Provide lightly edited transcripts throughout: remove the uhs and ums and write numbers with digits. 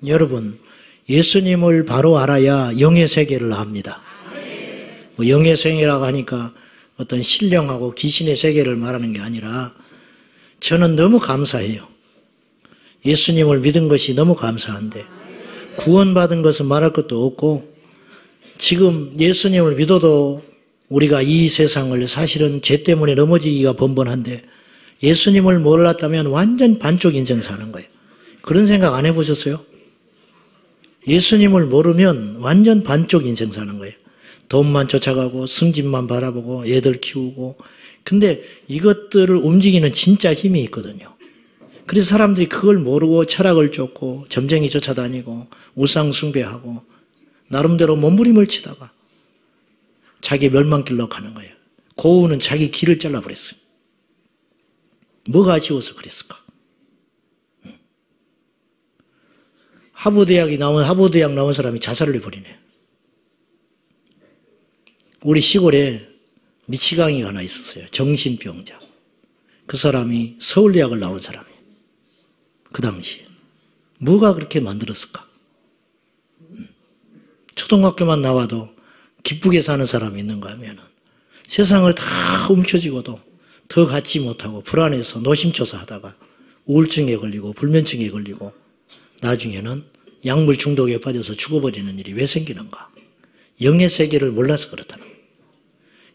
여러분, 예수님을 바로 알아야 영의 세계를 압니다. 뭐 영의 세계라고 하니까 어떤 신령하고 귀신의 세계를 말하는 게 아니라 저는 너무 감사해요. 예수님을 믿은 것이 너무 감사한데 구원받은 것은 말할 것도 없고 지금 예수님을 믿어도 우리가 이 세상을 사실은 죄 때문에 넘어지기가 번번한데 예수님을 몰랐다면 완전 반쪽 인생 사는 거예요. 그런 생각 안 해보셨어요? 예수님을 모르면 완전 반쪽 인생 사는 거예요. 돈만 쫓아가고 승진만 바라보고 애들 키우고 근데 이것들을 움직이는 진짜 힘이 있거든요. 그래서 사람들이 그걸 모르고 철학을 쫓고 점쟁이 쫓아다니고 우상 숭배하고 나름대로 몸부림을 치다가 자기 멸망길로 가는 거예요. 고우는 자기 길을 잘라버렸어요. 뭐가 아쉬워서 그랬을까? 하버드대학 나온 사람이 자살을 해버리네. 우리 시골에 미치광이가 하나 있었어요. 정신병자. 그 사람이 서울대학을 나온 사람이에요. 그 당시에. 뭐가 그렇게 만들었을까? 초등학교만 나와도 기쁘게 사는 사람이 있는가 하면은 세상을 다 움켜쥐고도 더 갖지 못하고 불안해서 노심초사 하다가 우울증에 걸리고 불면증에 걸리고 나중에는 약물 중독에 빠져서 죽어버리는 일이 왜 생기는가? 영의 세계를 몰라서 그렇다는 거예요.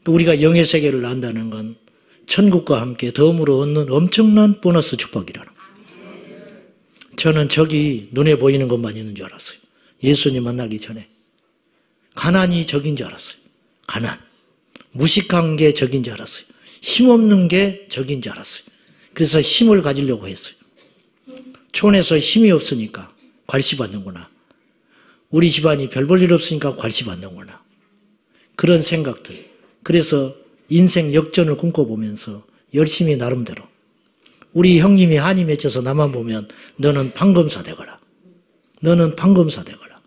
우리가 영의 세계를 안다는 건 천국과 함께 덤으로 얻는 엄청난 보너스 축복이라는 거예요. 저는 저기 눈에 보이는 것만 있는 줄 알았어요. 예수님 만나기 전에. 가난이 적인 줄 알았어요. 가난. 무식한 게 적인 줄 알았어요. 힘없는 게 적인 줄 알았어요. 그래서 힘을 가지려고 했어요. 촌에서 힘이 없으니까 괄시받는구나. 우리 집안이 별 볼 일 없으니까 괄시받는구나. 그런 생각들. 그래서 인생 역전을 꿈꿔보면서 열심히 나름대로 우리 형님이 한이 맺혀서 나만 보면 너는 판검사 되거라. 너는 판검사 되거라.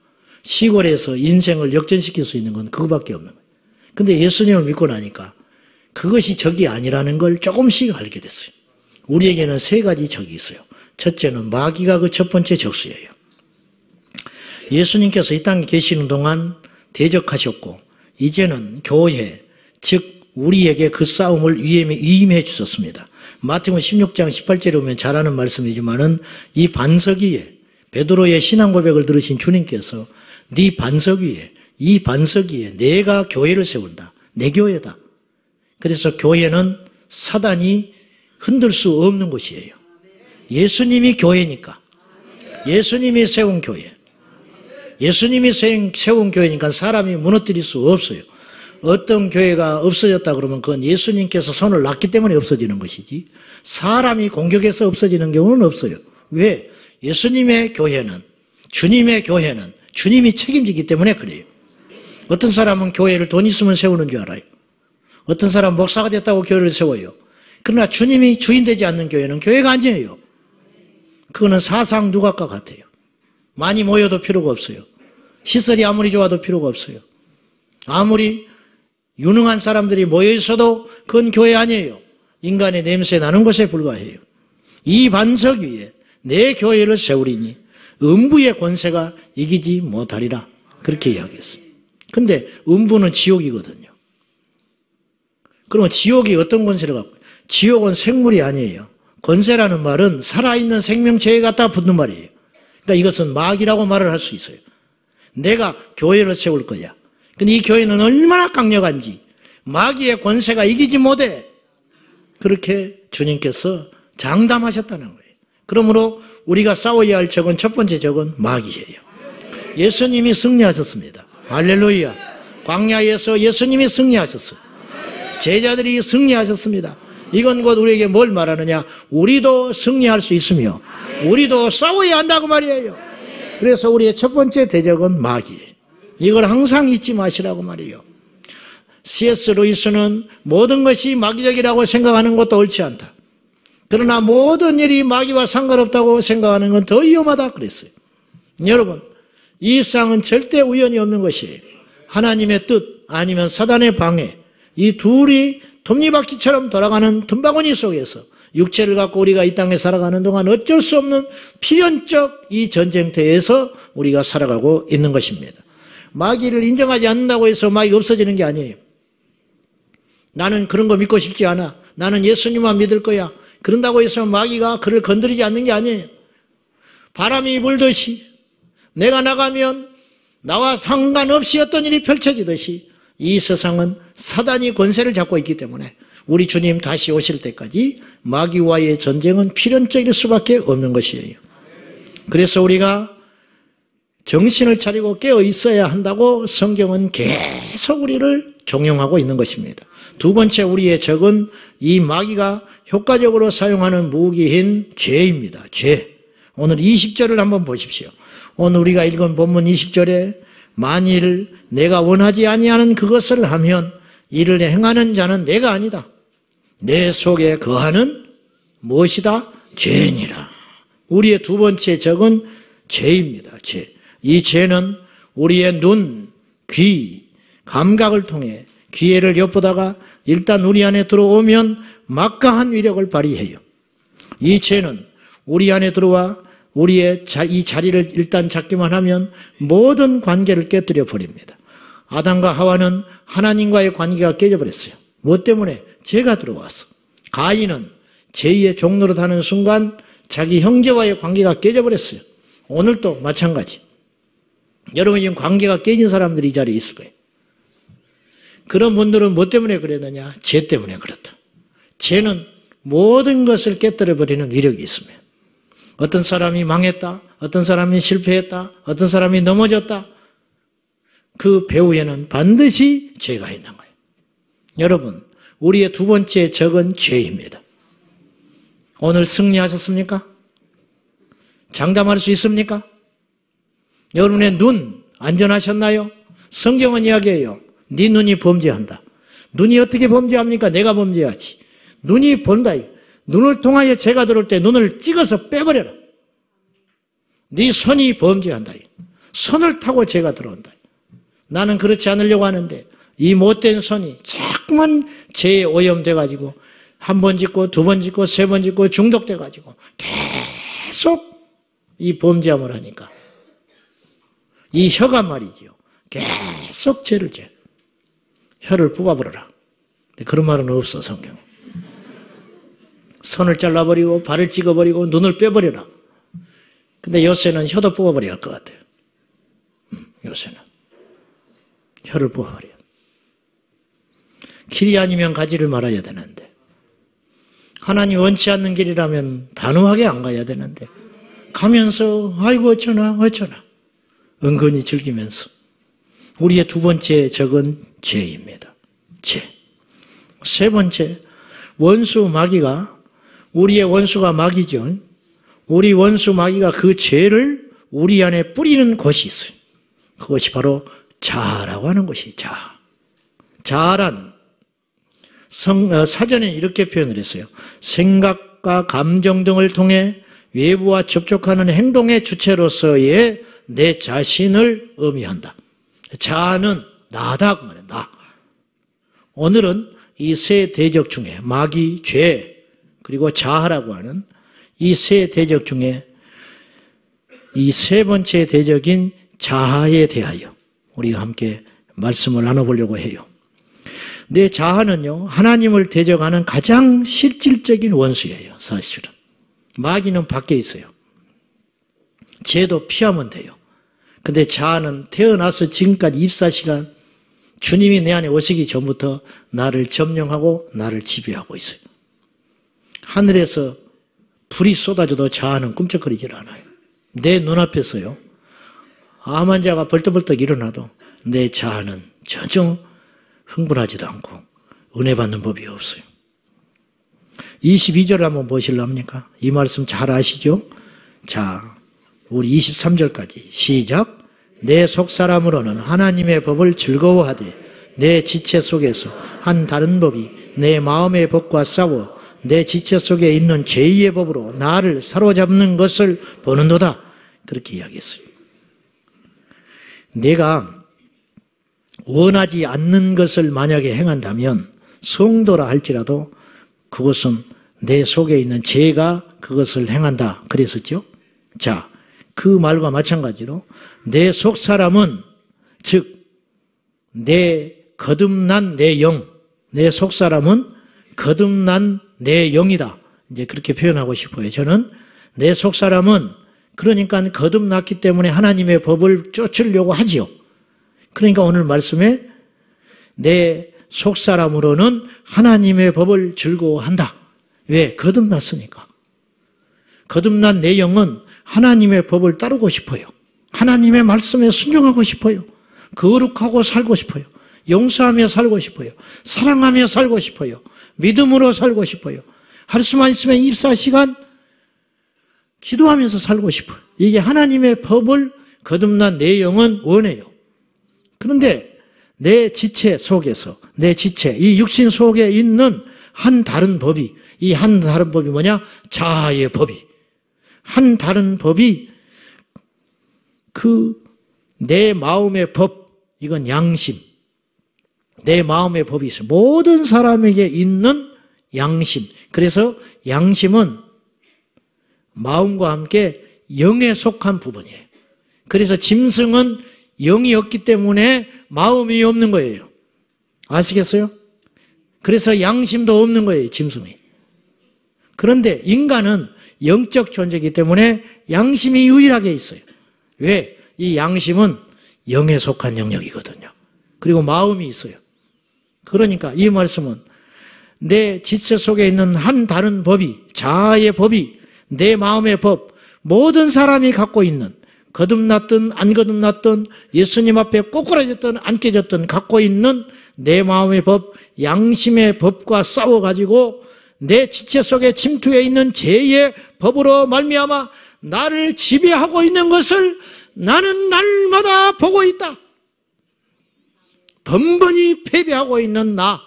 시골에서 인생을 역전시킬 수 있는 건 그거밖에 없는 거예요. 근데 예수님을 믿고 나니까 그것이 적이 아니라는 걸 조금씩 알게 됐어요. 우리에게는 세 가지 적이 있어요. 첫째는 마귀가 그 첫 번째 적수예요. 예수님께서 이 땅에 계시는 동안 대적하셨고 이제는 교회, 즉 우리에게 그 싸움을 위임해 주셨습니다. 마태복음 16장 18절에 보면 잘 아는 말씀이지만은 이 반석 위에 베드로의 신앙 고백을 들으신 주님께서 네 반석 위에 이 반석 위에 내가 교회를 세운다. 내 교회다. 그래서 교회는 사단이 흔들 수 없는 곳이에요. 예수님이 교회니까. 예수님이 세운 교회. 예수님이 세운 교회니까 사람이 무너뜨릴 수 없어요. 어떤 교회가 없어졌다 그러면 그건 예수님께서 손을 놨기 때문에 없어지는 것이지 사람이 공격해서 없어지는 경우는 없어요. 왜? 예수님의 교회는 주님의 교회는 주님이 책임지기 때문에 그래요. 어떤 사람은 교회를 돈 있으면 세우는 줄 알아요. 어떤 사람은 목사가 됐다고 교회를 세워요. 그러나 주님이 주인 되지 않는 교회는 교회가 아니에요. 그거는 사상 누각과 같아요. 많이 모여도 필요가 없어요. 시설이 아무리 좋아도 필요가 없어요. 아무리 유능한 사람들이 모여있어도 그건 교회 아니에요. 인간의 냄새 나는 것에 불과해요. 이 반석 위에 내 교회를 세우리니 음부의 권세가 이기지 못하리라. 그렇게 이야기했어요. 근데 음부는 지옥이거든요. 그러면 지옥이 어떤 권세를 갖고 있어요? 지옥은 생물이 아니에요. 권세라는 말은 살아있는 생명체에 갖다 붙는 말이에요. 그러니까 이것은 마귀라고 말을 할 수 있어요. 내가 교회를 세울 거야. 근데 이 교회는 얼마나 강력한지 마귀의 권세가 이기지 못해. 그렇게 주님께서 장담하셨다는 거예요. 그러므로 우리가 싸워야 할 적은 첫 번째 적은 마귀예요. 예수님이 승리하셨습니다. 할렐루야. 광야에서 예수님이 승리하셨어요. 제자들이 승리하셨습니다. 이건 곧 우리에게 뭘 말하느냐? 우리도 승리할 수 있으며 우리도 싸워야 한다고 말이에요. 그래서 우리의 첫 번째 대적은 마귀예요. 이걸 항상 잊지 마시라고 말이에요. C.S. 루이스는 모든 것이 마귀적이라고 생각하는 것도 옳지 않다. 그러나 모든 일이 마귀와 상관없다고 생각하는 건 더 위험하다 그랬어요. 여러분, 이 세상은 절대 우연이 없는 것이에요. 하나님의 뜻 아니면 사단의 방해, 이 둘이 톱니바퀴처럼 돌아가는 tum바구니 속에서 육체를 갖고 우리가 이 땅에 살아가는 동안 어쩔 수 없는 필연적 이 전쟁터에서 우리가 살아가고 있는 것입니다. 마귀를 인정하지 않는다고 해서 마귀가 없어지는 게 아니에요. 나는 그런 거 믿고 싶지 않아. 나는 예수님만 믿을 거야. 그런다고 해서 마귀가 그를 건드리지 않는 게 아니에요. 바람이 불듯이 내가 나가면 나와 상관없이 어떤 일이 펼쳐지듯이 이 세상은 사단이 권세를 잡고 있기 때문에 우리 주님 다시 오실 때까지 마귀와의 전쟁은 필연적일 수밖에 없는 것이에요. 그래서 우리가 정신을 차리고 깨어 있어야 한다고 성경은 계속 우리를 종용하고 있는 것입니다. 두 번째 우리의 적은 이 마귀가 효과적으로 사용하는 무기인 죄입니다. 죄. 오늘 20절을 한번 보십시오. 오늘 우리가 읽은 본문 20절에 만일 내가 원하지 아니하는 그것을 하면 이를 행하는 자는 내가 아니다. 내 속에 거하는 무엇이다? 죄니라. 우리의 두 번째 적은 죄입니다. 죄. 이 죄는 우리의 눈, 귀, 감각을 통해 기회를 엿보다가 일단 우리 안에 들어오면 막강한 위력을 발휘해요. 이 죄는 우리 안에 들어와 우리의 이 자리를 일단 잡기만 하면 모든 관계를 깨뜨려 버립니다. 아담과 하와는 하나님과의 관계가 깨져버렸어요. 뭐 때문에? 죄가 들어와서. 가인은 제2의 종로로 하는 순간 자기 형제와의 관계가 깨져버렸어요. 오늘도 마찬가지. 여러분 지금 관계가 깨진 사람들이 이 자리에 있을 거예요. 그런 분들은 뭐 때문에 그랬느냐? 죄 때문에 그렇다. 죄는 모든 것을 깨뜨려버리는 위력이 있습니다. 어떤 사람이 망했다, 어떤 사람이 실패했다, 어떤 사람이 넘어졌다. 그 배후에는 반드시 죄가 있는 거예요. 여러분, 우리의 두 번째 적은 죄입니다. 오늘 승리하셨습니까? 장담할 수 있습니까? 여러분의 눈 안전하셨나요? 성경은 이야기해요. 네 눈이 범죄한다. 눈이 어떻게 범죄합니까? 내가 범죄하지. 눈이 본다. 눈을 통하여 죄가 들어올 때 눈을 찍어서 빼버려라. 네 손이 범죄한다. 손을 타고 죄가 들어온다. 나는 그렇지 않으려고 하는데 이 못된 손이 자꾸만 죄에 오염돼가지고 한 번 짓고 두 번 짓고 세 번 짓고 중독돼가지고 계속 이 범죄함을 하니까 이 혀가 말이지요. 계속 죄를 져. 혀를 뽑아버려라. 그런 말은 없어 성경에. 손을 잘라버리고 발을 찍어버리고 눈을 빼버려라. 근데 요새는 혀도 뽑아버려야 할 것 같아요. 요새는. 혀를 뽑아버려요. 길이 아니면 가지를 말아야 되는데 하나님 원치 않는 길이라면 단호하게 안 가야 되는데 가면서 아이고 어쩌나 은근히 즐기면서 우리의 두 번째 적은 죄입니다. 죄. 세 번째 원수 마귀가 우리의 원수가 마귀죠. 우리 원수 마귀가 그 죄를 우리 안에 뿌리는 곳이 있어요. 그것이 바로 자아라고 하는 것이 자아. 자아란 사전에 이렇게 표현을 했어요. 생각과 감정 등을 통해 외부와 접촉하는 행동의 주체로서의 내 자신을 의미한다. 자아는 나다 그 말이야. 나. 오늘은 이 세 대적 중에 마귀, 죄, 그리고 자아라고 하는 이 세 대적 중에 이 세 번째 대적인 자아에 대하여 우리가 함께 말씀을 나눠보려고 해요. 내 자아는요, 하나님을 대적하는 가장 실질적인 원수예요, 사실은. 마귀는 밖에 있어요. 죄도 피하면 돼요. 근데 자아는 태어나서 지금까지 24시간 주님이 내 안에 오시기 전부터 나를 점령하고 나를 지배하고 있어요. 하늘에서 불이 쏟아져도 자아는 꿈쩍거리질 않아요. 내 눈앞에서요. 암 환자가 벌떡벌떡 일어나도 내 자아는 전혀 흥분하지도 않고 은혜 받는 법이 없어요. 22절 한번 보실랍니까? 이 말씀 잘 아시죠? 자, 우리 23절까지 시작. 내 속사람으로는 하나님의 법을 즐거워하되 내 지체 속에서 한 다른 법이 내 마음의 법과 싸워 내 지체 속에 있는 죄의 법으로 나를 사로잡는 것을 보는도다. 그렇게 이야기했어요. 내가 원하지 않는 것을 만약에 행한다면 성도라 할지라도 그것은 내 속에 있는 죄가 그것을 행한다 그랬었죠. 자, 그 말과 마찬가지로 내 속 사람은 즉 내 거듭난 내 영, 내 속 사람은 거듭난 내 영이다. 이제 그렇게 표현하고 싶어요. 저는 내 속 사람은 그러니까 거듭났기 때문에 하나님의 법을 쫓으려고 하지요. 그러니까 오늘 말씀에 내 속 사람으로는 하나님의 법을 즐거워한다. 왜? 거듭났으니까. 거듭난 내 영은 하나님의 법을 따르고 싶어요. 하나님의 말씀에 순종하고 싶어요. 거룩하고 살고 싶어요. 용서하며 살고 싶어요. 사랑하며 살고 싶어요. 믿음으로 살고 싶어요. 할 수만 있으면 24시간 기도하면서 살고 싶어요. 이게 하나님의 법을 거듭난 내 영은 원해요. 그런데 내 지체 속에서, 내 지체, 이 육신 속에 있는 한 다른 법이, 이 한 다른 법이 뭐냐? 자아의 법이. 한 다른 법이 내 마음의 법, 이건 양심. 내 마음의 법이 있어요. 모든 사람에게 있는 양심. 그래서 양심은 마음과 함께 영에 속한 부분이에요. 그래서 짐승은 영이 없기 때문에 마음이 없는 거예요. 아시겠어요? 그래서 양심도 없는 거예요, 짐승이. 그런데 인간은 영적 존재이기 때문에 양심이 유일하게 있어요. 왜? 이 양심은 영에 속한 영역이거든요. 그리고 마음이 있어요. 그러니까 이 말씀은 내 지체 속에 있는 한 다른 법이, 자아의 법이, 내 마음의 법, 모든 사람이 갖고 있는, 거듭났든 안 거듭났든 예수님 앞에 꼬꾸라졌든 안 깨졌든 갖고 있는 내 마음의 법, 양심의 법과 싸워가지고 내 지체 속에 침투해 있는 죄의 법으로 말미암아 나를 지배하고 있는 것을 나는 날마다 보고 있다. 번번이 패배하고 있는 나,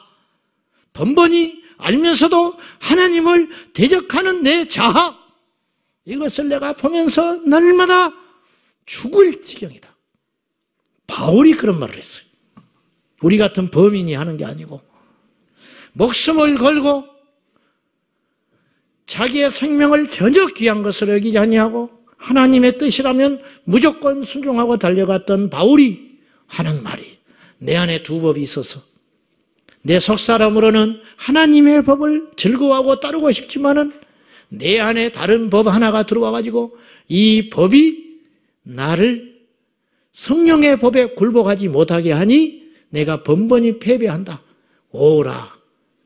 번번이 알면서도 하나님을 대적하는 내 자아, 이것을 내가 보면서 날마다 죽을 지경이다. 바울이 그런 말을 했어요. 우리 같은 범인이 하는 게 아니고 목숨을 걸고 자기의 생명을 전혀 귀한 것으로 여기지 아니하고 하나님의 뜻이라면 무조건 순종하고 달려갔던 바울이 하는 말이, 내 안에 두 법이 있어서 내 속사람으로는 하나님의 법을 즐거워하고 따르고 싶지만은 내 안에 다른 법 하나가 들어와 가지고 이 법이 나를 성령의 법에 굴복하지 못하게 하니 내가 번번이 패배한다. 오라,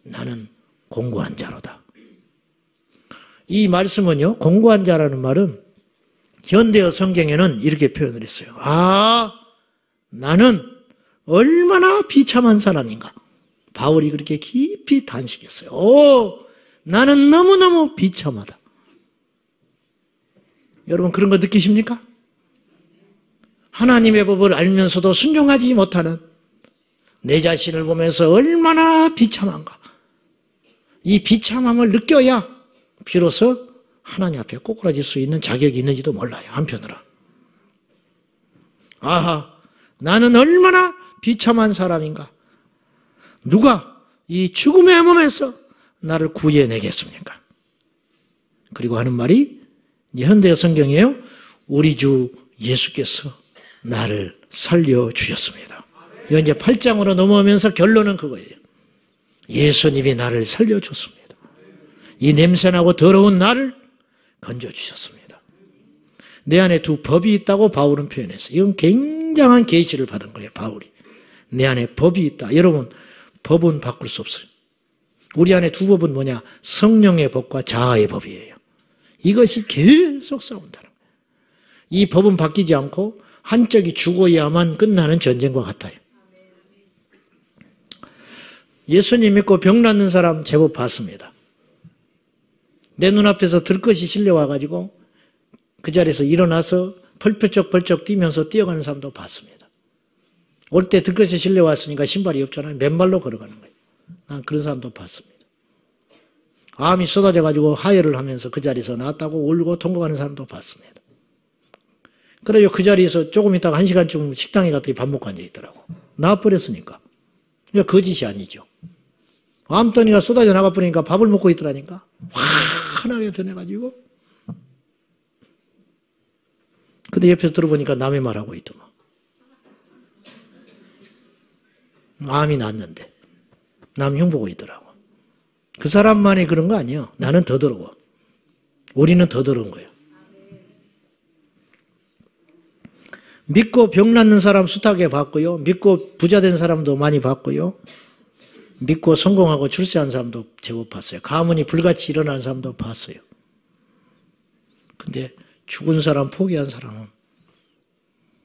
나는 공고한 자로다. 이 말씀은요, 공고한 자라는 말은 현대어 성경에는 이렇게 표현을 했어요. 아, 나는 얼마나 비참한 사람인가. 바울이 그렇게 깊이 단식했어요. 오, 나는 너무너무 비참하다. 여러분 그런 거 느끼십니까? 하나님의 법을 알면서도 순종하지 못하는 내 자신을 보면서 얼마나 비참한가. 이 비참함을 느껴야 비로소 하나님 앞에 꼬꾸라질 수 있는 자격이 있는지도 몰라요. 한편으로. 아하, 나는 얼마나 비참한 사람인가. 누가 이 죽음의 몸에서 나를 구해내겠습니까? 그리고 하는 말이 현대 성경이에요. 우리 주 예수께서 나를 살려주셨습니다. 이거 이제 8장으로 넘어오면서 결론은 그거예요. 예수님이 나를 살려줬습니다. 이 냄새나고 더러운 나를 건져주셨습니다. 내 안에 두 법이 있다고 바울은 표현했어요. 이건 굉장한 계시를 받은 거예요, 바울이. 내 안에 법이 있다. 여러분, 법은 바꿀 수 없어요. 우리 안에 두 법은 뭐냐? 성령의 법과 자아의 법이에요. 이것이 계속 싸운다는 거예요. 이 법은 바뀌지 않고 한쪽이 죽어야만 끝나는 전쟁과 같아요. 예수님 믿고 병 낫는 사람 제법 봤습니다. 내 눈앞에서 들것이 실려와가지고 그 자리에서 일어나서 펄쩍펄쩍 뛰면서 뛰어가는 사람도 봤습니다. 올 때 들것이 실려왔으니까 신발이 없잖아요. 맨발로 걸어가는 거예요. 난 그런 사람도 봤습니다. 암이 쏟아져가지고 하혈을 하면서 그 자리에서 나왔다고 울고 통곡하는 사람도 봤습니다. 그래요. 그 자리에서 조금 있다가 1시간쯤 식당에 갔더니 밥 먹고 앉아있더라고. 나와버렸으니까. 이거 거짓이 아니죠. 암덩이가 쏟아져 나가버리니까 밥을 먹고 있더라니까. 환하게 변해가지고. 근데 옆에서 들어보니까 남의 말하고 있더만. 암이 났는데. 남 흉보고 있더라고. 그 사람만이 그런 거 아니에요. 나는 더 더러워. 우리는 더 더러운 거예요. 믿고 병 낫는 사람 숱하게 봤고요. 믿고 부자 된 사람도 많이 봤고요. 믿고 성공하고 출세한 사람도 제법 봤어요. 가문이 불같이 일어나는 사람도 봤어요. 근데 죽은 사람, 포기한 사람은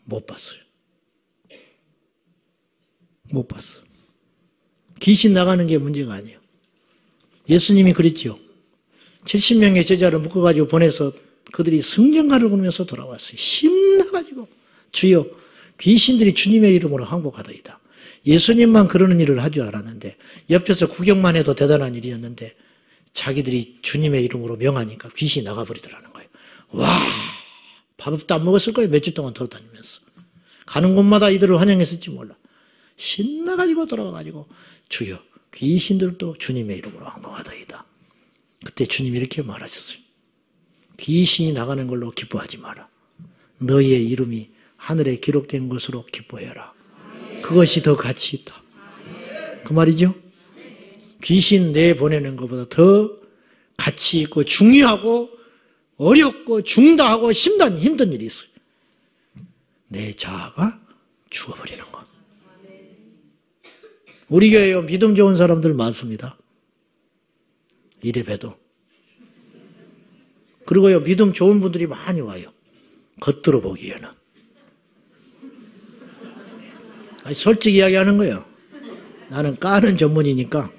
못 봤어요. 못 봤어. 귀신 나가는 게 문제가 아니에요. 예수님이 그랬지요. 70명의 제자를 묶어가지고 보내서 그들이 성경가를 부르면서 돌아왔어요. 신나가지고 주여 귀신들이 주님의 이름으로 항복하더이다. 예수님만 그러는 일을 할 줄 알았는데 옆에서 구경만 해도 대단한 일이었는데 자기들이 주님의 이름으로 명하니까 귀신이 나가버리더라는 거예요. 와, 밥도 안 먹었을 거예요. 몇 주 동안 돌아다니면서. 가는 곳마다 이들을 환영했을지 몰라. 신나가지고 돌아가가지고 주여 귀신들도 주님의 이름으로 항복하더이다. 그때 주님이 이렇게 말하셨어요. 귀신이 나가는 걸로 기뻐하지 마라. 너희의 이름이 하늘에 기록된 것으로 기뻐해라. 그것이 더 가치 있다. 그 말이죠. 귀신 내보내는 것보다 더 가치 있고 중요하고 어렵고 중다하고 힘든 일이 있어요. 내 자아가 죽어버리는 것. 우리 교회에 믿음 좋은 사람들 많습니다. 이래 봬도. 그리고요, 믿음 좋은 분들이 많이 와요. 겉들어 보기에는. 아니, 솔직히 이야기하는 거예요. 나는 까는 전문이니까.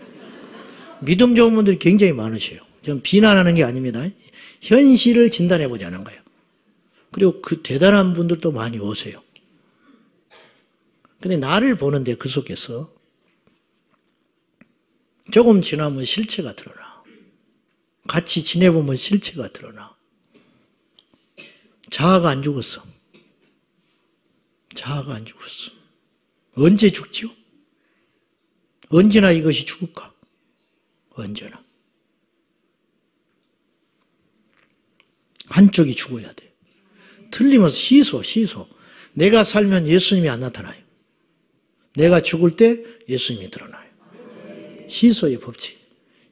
믿음 좋은 분들이 굉장히 많으셔요. 좀 비난하는 게 아닙니다. 현실을 진단해 보자는 거예요. 그리고 그 대단한 분들도 많이 오세요. 근데 나를 보는데 그 속에서 조금 지나면 실체가 드러나. 같이 지내보면 실체가 드러나. 자아가 안 죽었어. 자아가 안 죽었어. 언제 죽지요? 언제나 이것이 죽을까? 언제나. 한쪽이 죽어야 돼. 틀림없이 시소. 내가 살면 예수님이 안 나타나요. 내가 죽을 때 예수님이 드러나요. 시소의 법칙.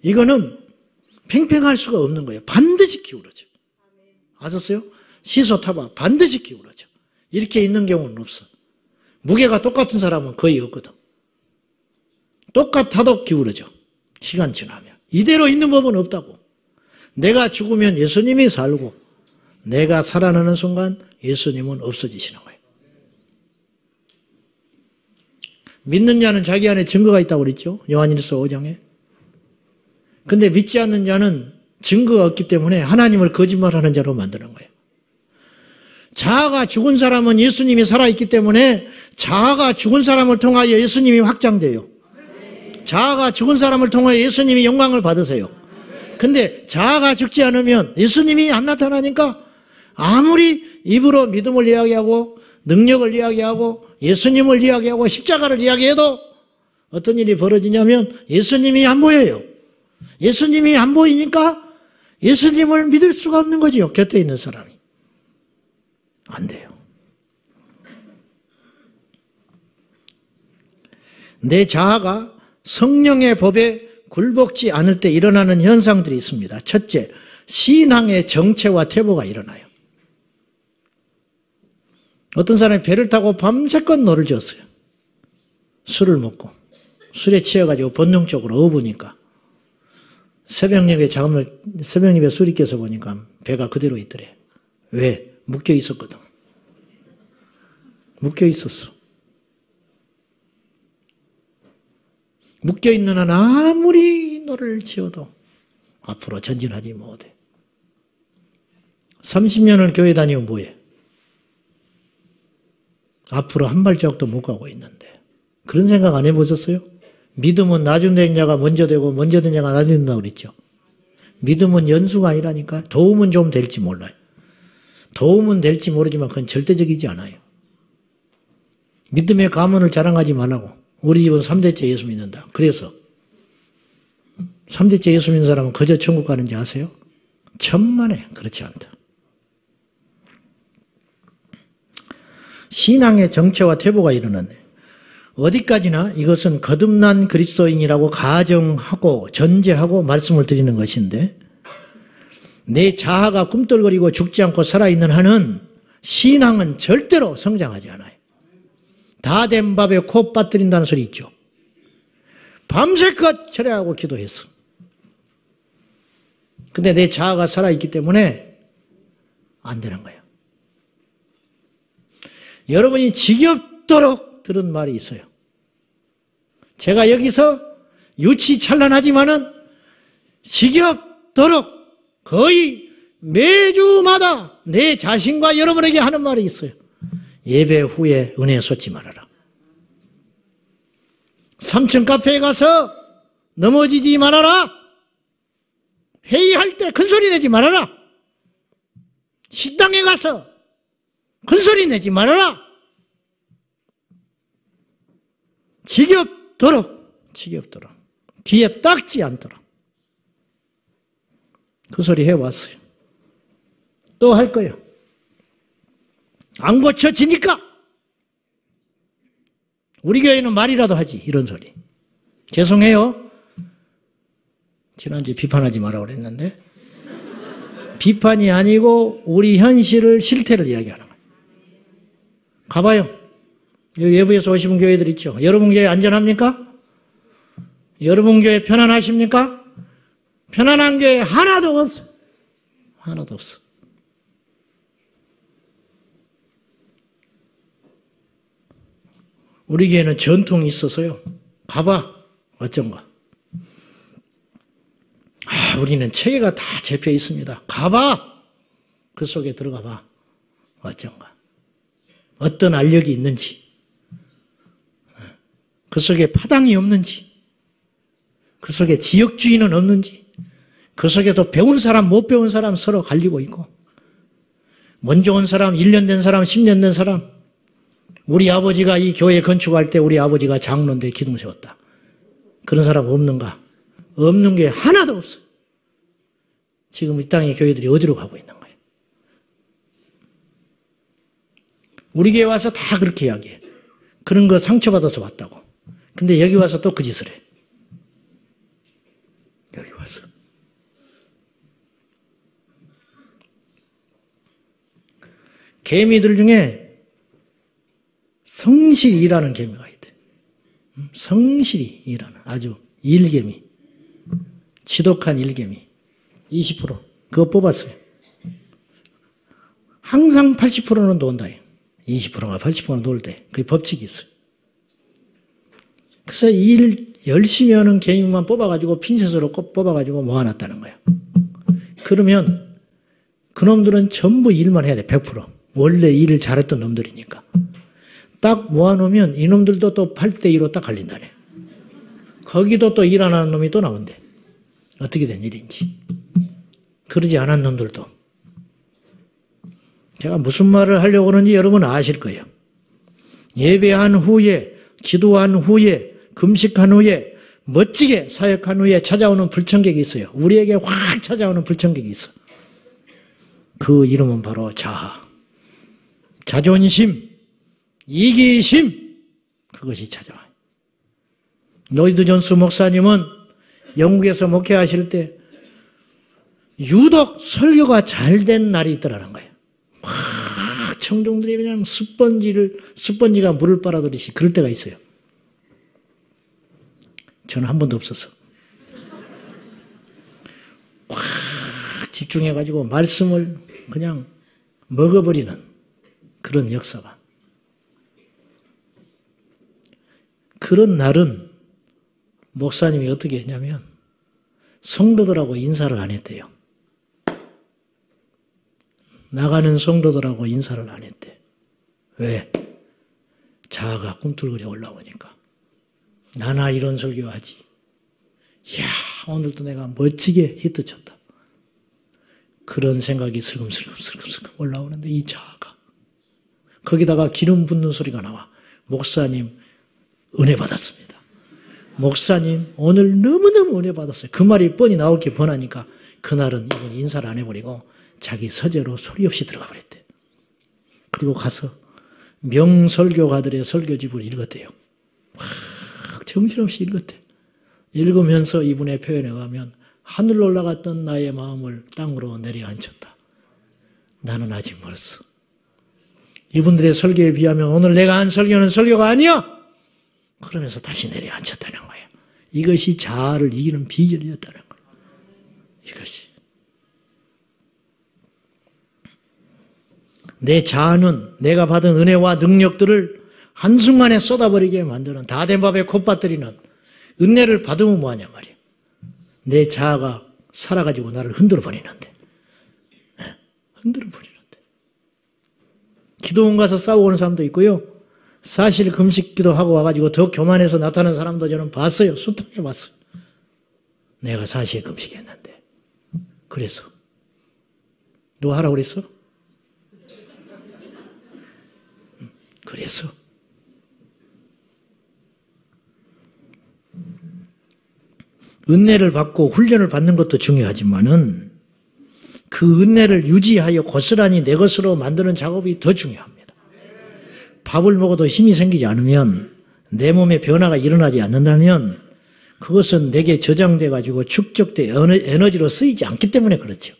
이거는 팽팽할 수가 없는 거예요. 반드시 기울어져. 아셨어요? 시소 타봐. 반드시 기울어져. 이렇게 있는 경우는 없어. 무게가 똑같은 사람은 거의 없거든. 똑같아도 기울어져. 시간 지나면. 이대로 있는 법은 없다고. 내가 죽으면 예수님이 살고 내가 살아나는 순간 예수님은 없어지시는 거예요. 믿는 자는 자기 안에 증거가 있다고 그랬죠. 요한일서 5장에. 근데 믿지 않는 자는 증거가 없기 때문에 하나님을 거짓말하는 자로 만드는 거예요. 자아가 죽은 사람은 예수님이 살아있기 때문에 자아가 죽은 사람을 통하여 예수님이 확장돼요. 자아가 죽은 사람을 통하여 예수님이 영광을 받으세요. 근데 자아가 죽지 않으면 예수님이 안 나타나니까 아무리 입으로 믿음을 이야기하고 능력을 이야기하고 예수님을 이야기하고 십자가를 이야기해도 어떤 일이 벌어지냐면 예수님이 안 보여요. 예수님이 안 보이니까 예수님을 믿을 수가 없는 거지요. 곁에 있는 사람이. 안 돼요. 내 자아가 성령의 법에 굴복지 않을 때 일어나는 현상들이 있습니다. 첫째, 신앙의 정체와 퇴보가 일어나요. 어떤 사람이 배를 타고 밤새껏 노를 지었어요. 술을 먹고 술에 취해가지고 본능적으로 어부니까 새벽녘에 술이 깨서 보니까 배가 그대로 있더래. 왜? 묶여 있었거든. 묶여 있었어. 묶여 있는 한 아무리 노를 지어도 앞으로 전진하지 못해. 30년을 교회 다니면 뭐해? 앞으로 한 발자국도 못 가고 있는데. 그런 생각 안 해보셨어요? 믿음은 나중 된 자가 먼저 되고 먼저 된 자가 나중 된다고 그랬죠. 믿음은 연수가 아니라니까. 도움은 좀 될지 몰라요. 도움은 될지 모르지만 그건 절대적이지 않아요. 믿음의 가문을 자랑하지 말라고. 우리 집은 3대째 예수 믿는다. 그래서 삼대째 예수 믿는 사람은 거저 천국 가는지 아세요? 천만에 그렇지 않다. 신앙의 정체와 퇴보가 일어났네. 어디까지나 이것은 거듭난 그리스도인이라고 가정하고 전제하고 말씀을 드리는 것인데, 내 자아가 꿈틀거리고 죽지 않고 살아있는 한은 신앙은 절대로 성장하지 않아요. 다 된 밥에 코 빠뜨린다는 소리 있죠. 밤새껏 철회하고 기도했어. 근데 내 자아가 살아있기 때문에 안 되는 거예요. 여러분이 지겹도록 들은 말이 있어요. 제가 여기서 유치찬란하지만은 지겹도록 거의 매주마다 내 자신과 여러분에게 하는 말이 있어요. 예배 후에 은혜 쏟지 말아라. 3층 카페에 가서 넘어지지 말아라. 회의할 때 큰소리 내지 말아라. 식당에 가서 큰소리 내지 말아라. 지겹도록 귀에 닦지 않도록 그 소리 해왔어요. 또 할 거예요. 안 고쳐지니까 우리 교회는 말이라도 하지, 이런 소리. 죄송해요. 지난주에 비판하지 말라고 그랬는데 비판이 아니고 우리 현실을, 실태를 이야기하는 거예요. 가봐요. 외부에서 오신 교회들 있죠. 여러분 교회 안전합니까? 여러분 교회 편안하십니까? 편안한 교회 하나도 없어. 하나도 없어. 우리 교회는 전통이 있어서요. 가봐. 어쩐가. 우리는 체계가 다 잡혀 있습니다. 가봐. 그 속에 들어가 봐. 어쩐가. 어떤 알력이 있는지. 그 속에 파당이 없는지. 그 속에 지역주의는 없는지. 그 속에도 배운 사람, 못 배운 사람 서로 갈리고 있고. 먼저 온 사람, 1년 된 사람, 10년 된 사람. 우리 아버지가 이 교회 건축할 때 우리 아버지가 장로인데 기둥 세웠다. 그런 사람 없는가? 없는 게 하나도 없어. 지금 이 땅의 교회들이 어디로 가고 있는 거예요? 우리 교회 와서 다 그렇게 이야기해. 그런 거 상처받아서 왔다고. 근데 여기 와서 또 그 짓을 해. 여기 와서. 개미들 중에 성실히 일하는 개미가 있대. 성실히 일하는 아주 일개미. 지독한 일개미. 20%. 그거 뽑았어요. 항상 80%는 논다. 20%가 80%는 놀 때. 그게 법칙이 있어요. 그래서 일 열심히 하는 개미만 뽑아가지고 핀셋으로 꼭 뽑아가지고 모아놨다는 거예요. 그러면 그놈들은 전부 일만 해야 돼. 100%. 원래 일을 잘했던 놈들이니까. 딱 모아놓으면 이놈들도 또 8대2로 딱 갈린다네. 거기도 또 일 안 하는 놈이 또 나온대. 어떻게 된 일인지. 그러지 않은 놈들도. 제가 무슨 말을 하려고 하는지 여러분 아실 거예요. 예배한 후에, 기도한 후에, 금식한 후에, 멋지게 사역한 후에 찾아오는 불청객이 있어요. 우리에게 확 찾아오는 불청객이 있어. 그 이름은 바로 자아. 자존심, 이기심, 그것이 찾아와요. 로이드 존스 목사님은 영국에서 목회하실 때 유독 설교가 잘 된 날이 있더라는 거예요. 막 청중들이 그냥 스펀지가 물을 빨아들이시 그럴 때가 있어요. 저는 한 번도 없어서. 확 집중해가지고 말씀을 그냥 먹어버리는 그런 역사가. 그런 날은 목사님이 어떻게 했냐면 성도들하고 인사를 안 했대요. 나가는 성도들하고 인사를 안 했대. 왜? 자아가 꿈틀거려 올라오니까. 나나 이런 설교하지. 이야, 오늘도 내가 멋지게 히트 쳤다. 그런 생각이 슬금슬금 올라오는데 이 자아가. 거기다가 기름 붓는 소리가 나와. 목사님 은혜 받았습니다. 목사님 오늘 너무너무 은혜 받았어요. 그 말이 뻔히 나올 게 뻔하니까 그날은 이분 인사를 안 해버리고 자기 서재로 소리 없이 들어가 버렸대. 그리고 가서 명설교가들의 설교집을 읽었대요. 막 정신없이 읽었대. 읽으면서 이분의 표현에 가면 하늘로 올라갔던 나의 마음을 땅으로 내려앉혔다. 나는 아직 멀었어. 이분들의 설교에 비하면 오늘 내가 한 설교는 설교가 아니야. 그러면서 다시 내려앉혔다는 거예요. 이것이 자아를 이기는 비결이었다는 거예요. 이것이. 내 자아는 내가 받은 은혜와 능력들을 한순간에 쏟아버리게 만드는 다 된 밥에 콧받들이는 은혜를 받으면 뭐하냐 말이야. 내 자아가 살아가지고 나를 흔들어 버리는데. 네, 흔들어 버리는데. 기도원 가서 싸우고 오는 사람도 있고요. 사실 금식 기도하고 와가지고 더 교만해서 나타나는 사람도 저는 봤어요. 수통해 봤어요. 내가 사실 금식했는데. 그래서. 누가 하라고 그랬어? 그래서. 은혜를 받고 훈련을 받는 것도 중요하지만은 그 은혜를 유지하여 고스란히 내 것으로 만드는 작업이 더 중요합니다. 밥을 먹어도 힘이 생기지 않으면 내 몸에 변화가 일어나지 않는다면 그것은 내게 저장돼 가지고 축적돼 에너지로 쓰이지 않기 때문에 그렇죠.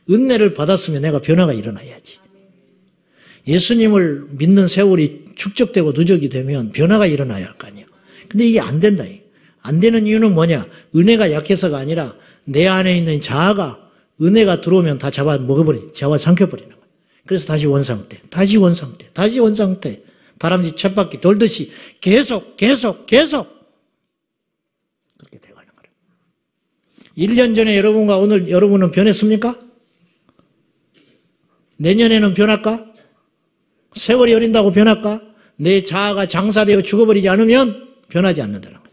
은혜를 받았으면 내가 변화가 일어나야지. 예수님을 믿는 세월이 축적되고 누적이 되면 변화가 일어나야 할 거 아니에요. 근데 이게 안 된다. 안 되는 이유는 뭐냐? 은혜가 약해서가 아니라 내 안에 있는 자아가 은혜가 들어오면 다 잡아 삼켜버리는 거예요. 그래서 다시 원상태, 다시 원상태, 다시 원상태. 다람쥐 쳇바퀴 돌듯이 계속 그렇게 돼가는 거예요. 1년 전에 여러분과 오늘 여러분은 변했습니까? 내년에는 변할까? 세월이 어린다고 변할까? 내 자아가 장사되어 죽어버리지 않으면 변하지 않는다는 거예요.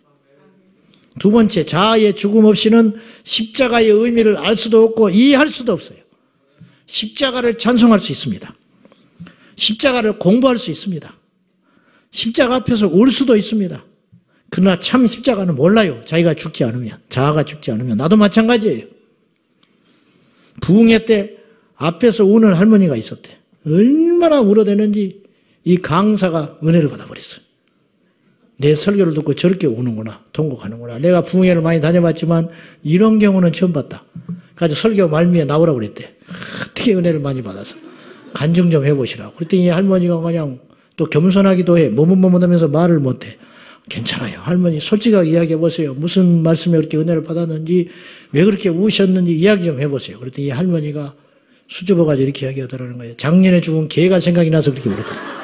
두 번째, 자아의 죽음 없이는 십자가의 의미를 알 수도 없고 이해할 수도 없어요. 십자가를 찬송할 수 있습니다. 십자가를 공부할 수 있습니다. 십자가 앞에서 울 수도 있습니다. 그러나 참 십자가는 몰라요. 자기가 죽지 않으면, 자아가 죽지 않으면. 나도 마찬가지예요. 부흥회 때 앞에서 우는 할머니가 있었대. 얼마나 울어대는지 이 강사가 은혜를 받아버렸어요. 내 설교를 듣고 저렇게 우는구나, 통곡하는구나. 내가 부흥회를 많이 다녀봤지만 이런 경우는 처음 봤다. 그래서 설교 말미에 나오라고 그랬대. 어떻게 은혜를 많이 받아서 간증 좀 해보시라고. 그랬더니 이 할머니가 그냥 또 겸손하기도 해. 머뭇머뭇하면서 말을 못해. 괜찮아요. 할머니 솔직하게 이야기해보세요. 무슨 말씀에 그렇게 은혜를 받았는지, 왜 그렇게 우셨는지 이야기 좀 해보세요. 그랬더니 이 할머니가 수줍어가지고 이렇게 이야기하더라는 거예요. 작년에 죽은 개가 생각이 나서 그렇게 울었다.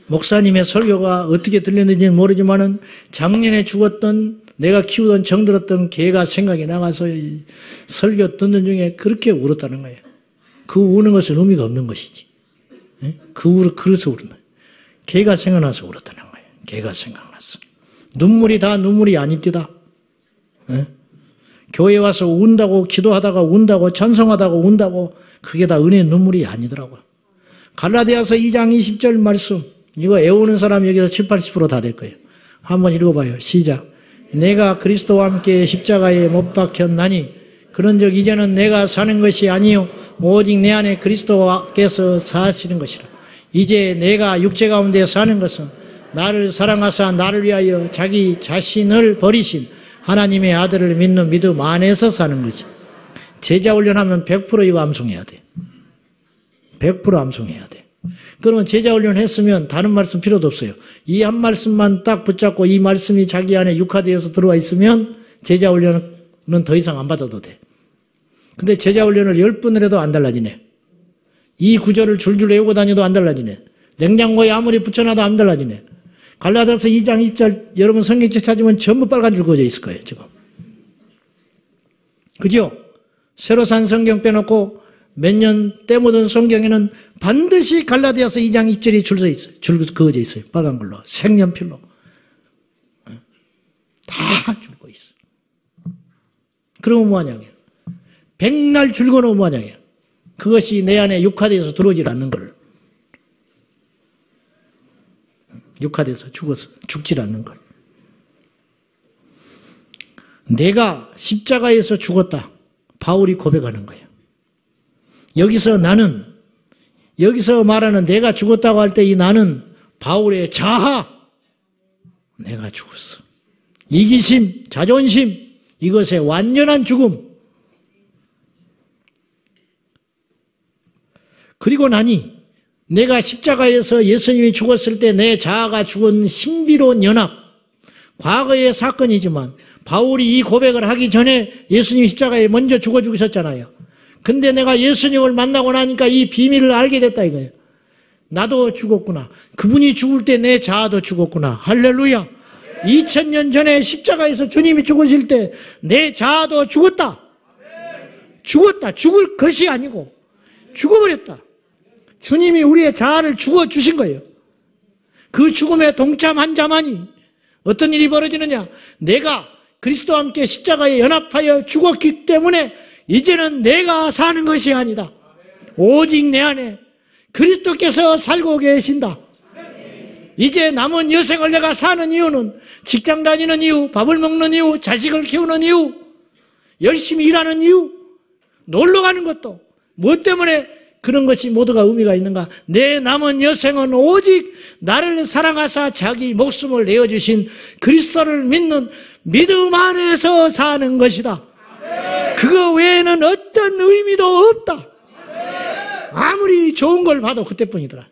목사님의 설교가 어떻게 들렸는지는 모르지만은 작년에 죽었던 내가 키우던 정들었던 개가 생각이 나가서 설교 듣는 중에 그렇게 울었다는 거예요. 그 우는 것은 의미가 없는 것이지. 그래서 우는 거예요. 개가 생각나서 울었다는 거예요. 개가 생각났어. 눈물이 다 눈물이 아닙니다. 교회 와서 운다고, 기도하다가 운다고, 찬송하다가 운다고, 그게 다 은혜의 눈물이 아니더라고요. 갈라디아서 2장 20절 말씀, 이거 애우는 사람 여기서 70, 80% 다 될 거예요. 한번 읽어봐요. 시작. 내가 그리스도와 함께 십자가에 못 박혔나니 그런즉 이제는 내가 사는 것이 아니요 오직 내 안에 그리스도께서 사시는 것이라. 이제 내가 육체 가운데 사는 것은 나를 사랑하사 나를 위하여 자기 자신을 버리신 하나님의 아들을 믿는 믿음 안에서 사는 것이. 제자 훈련하면 100% 이거 암송해야 돼. 100% 암송해야 돼. 그러면 제자 훈련했으면 다른 말씀 필요도 없어요. 이 한 말씀만 딱 붙잡고 이 말씀이 자기 안에 육화되어서 들어와 있으면 제자 훈련은 더 이상 안 받아도 돼. 근데 제자 훈련을 10분을 해도 안 달라지네. 이 구절을 줄줄 외우고 다녀도 안 달라지네. 냉장고에 아무리 붙여놔도 안 달라지네. 갈라디아서 2장 2절 여러분 성경책 찾으면 전부 빨간 줄 그어져 있을 거예요. 지금. 그죠? 새로 산 성경 빼놓고 몇 년 때 묻은 성경에는 반드시 갈라디아서 2장 2절이 줄 서 있어요. 줄 그어져 있어요. 빨간 걸로. 색연필로. 다 줄고 있어. 그러면 뭐하냐고요. 백날 줄 그어놓으면 뭐하냐고요. 그것이 내 안에 육화돼서 들어오질 않는 걸. 육화돼서 죽질 않는 걸. 내가 십자가에서 죽었다. 바울이 고백하는 거예요. 여기서 말하는 내가 죽었다고 할 때 이 나는 바울의 자아. 내가 죽었어. 이기심, 자존심, 이것의 완전한 죽음. 그리고 나니 내가 십자가에서 예수님이 죽었을 때 내 자아가 죽은 신비로운 연합. 과거의 사건이지만 바울이 이 고백을 하기 전에 예수님이 십자가에 먼저 죽어 죽으셨잖아요. 근데 내가 예수님을 만나고 나니까 이 비밀을 알게 됐다 이거예요. 나도 죽었구나. 그분이 죽을 때 내 자아도 죽었구나. 할렐루야. 2000년 전에 십자가에서 주님이 죽으실 때 내 자아도 죽었다. 죽었다. 죽을 것이 아니고 죽어버렸다. 주님이 우리의 자아를 죽어주신 거예요. 그 죽음에 동참한 자만이 어떤 일이 벌어지느냐. 내가 그리스도와 함께 십자가에 연합하여 죽었기 때문에 이제는 내가 사는 것이 아니다. 오직 내 안에 그리스도께서 살고 계신다. 이제 남은 여생을 내가 사는 이유는 직장 다니는 이유, 밥을 먹는 이유, 자식을 키우는 이유, 열심히 일하는 이유, 놀러 가는 것도 무엇 때문에 그런 것이 모두가 의미가 있는가? 내 남은 여생은 오직 나를 사랑하사 자기 목숨을 내어주신 그리스도를 믿는 믿음 안에서 사는 것이다. 그거 외에는 어떤 의미도 없다. 아무리 좋은 걸 봐도 그때뿐이더라.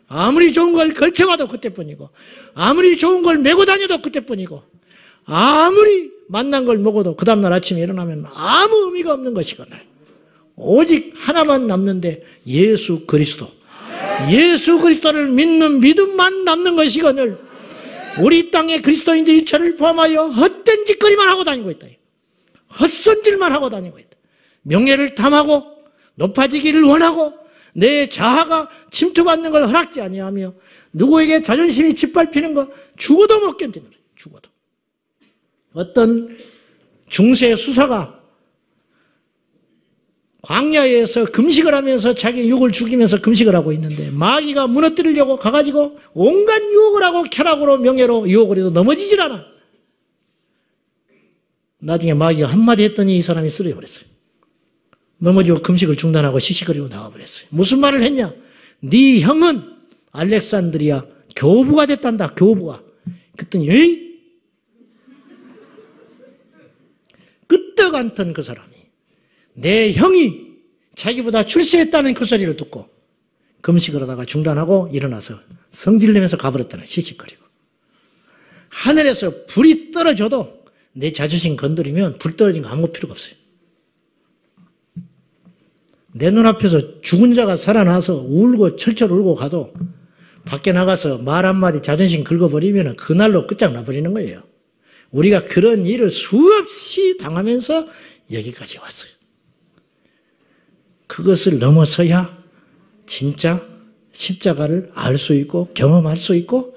아무리 좋은 걸 걸쳐봐도 그때뿐이고, 아무리 좋은 걸 메고 다녀도 그때뿐이고, 아무리 만난 걸 먹어도 그 다음날 아침에 일어나면 아무 의미가 없는 것이거늘 오직 하나만 남는데 예수 그리스도. 예수 그리스도를 믿는 믿음만 남는 것이거늘 우리 땅의 그리스도인들 일체를 포함하여 헛된 짓거리만 하고 다니고 있다. 헛손질만 하고 다니고 있다. 명예를 탐하고 높아지기를 원하고 내 자아가 침투받는 걸 허락지 아니하며 누구에게 자존심이 짓밟히는 거 죽어도 못 견디는 거예요. 죽어도. 어떤 중세 수사가 광야에서 금식을 하면서 자기 육을 죽이면서 금식을 하고 있는데 마귀가 무너뜨리려고 가가지고 온갖 유혹을 하고 쾌락으로 명예로 유혹을 해도 넘어지질 않아. 나중에 마귀가 한마디 했더니 이 사람이 쓰러져버렸어요. 넘어지고 금식을 중단하고 시시거리고 나와버렸어요. 무슨 말을 했냐? 네 형은 알렉산드리아 교부가 됐단다. 교부가. 그랬더니 에이? 끄떡 않던 그 사람이 내 형이 자기보다 출세했다는 그 소리를 듣고 금식을 하다가 중단하고 일어나서 성질내면서 가버렸다는 시시거리고. 하늘에서 불이 떨어져도 내 자존심 건드리면 불 떨어진 거 아무 필요가 없어요. 내 눈앞에서 죽은 자가 살아나서 울고 철철 울고 가도 밖에 나가서 말 한마디 자존심 긁어버리면 그날로 끝장나버리는 거예요. 우리가 그런 일을 수없이 당하면서 여기까지 왔어요. 그것을 넘어서야 진짜 십자가를 알 수 있고 경험할 수 있고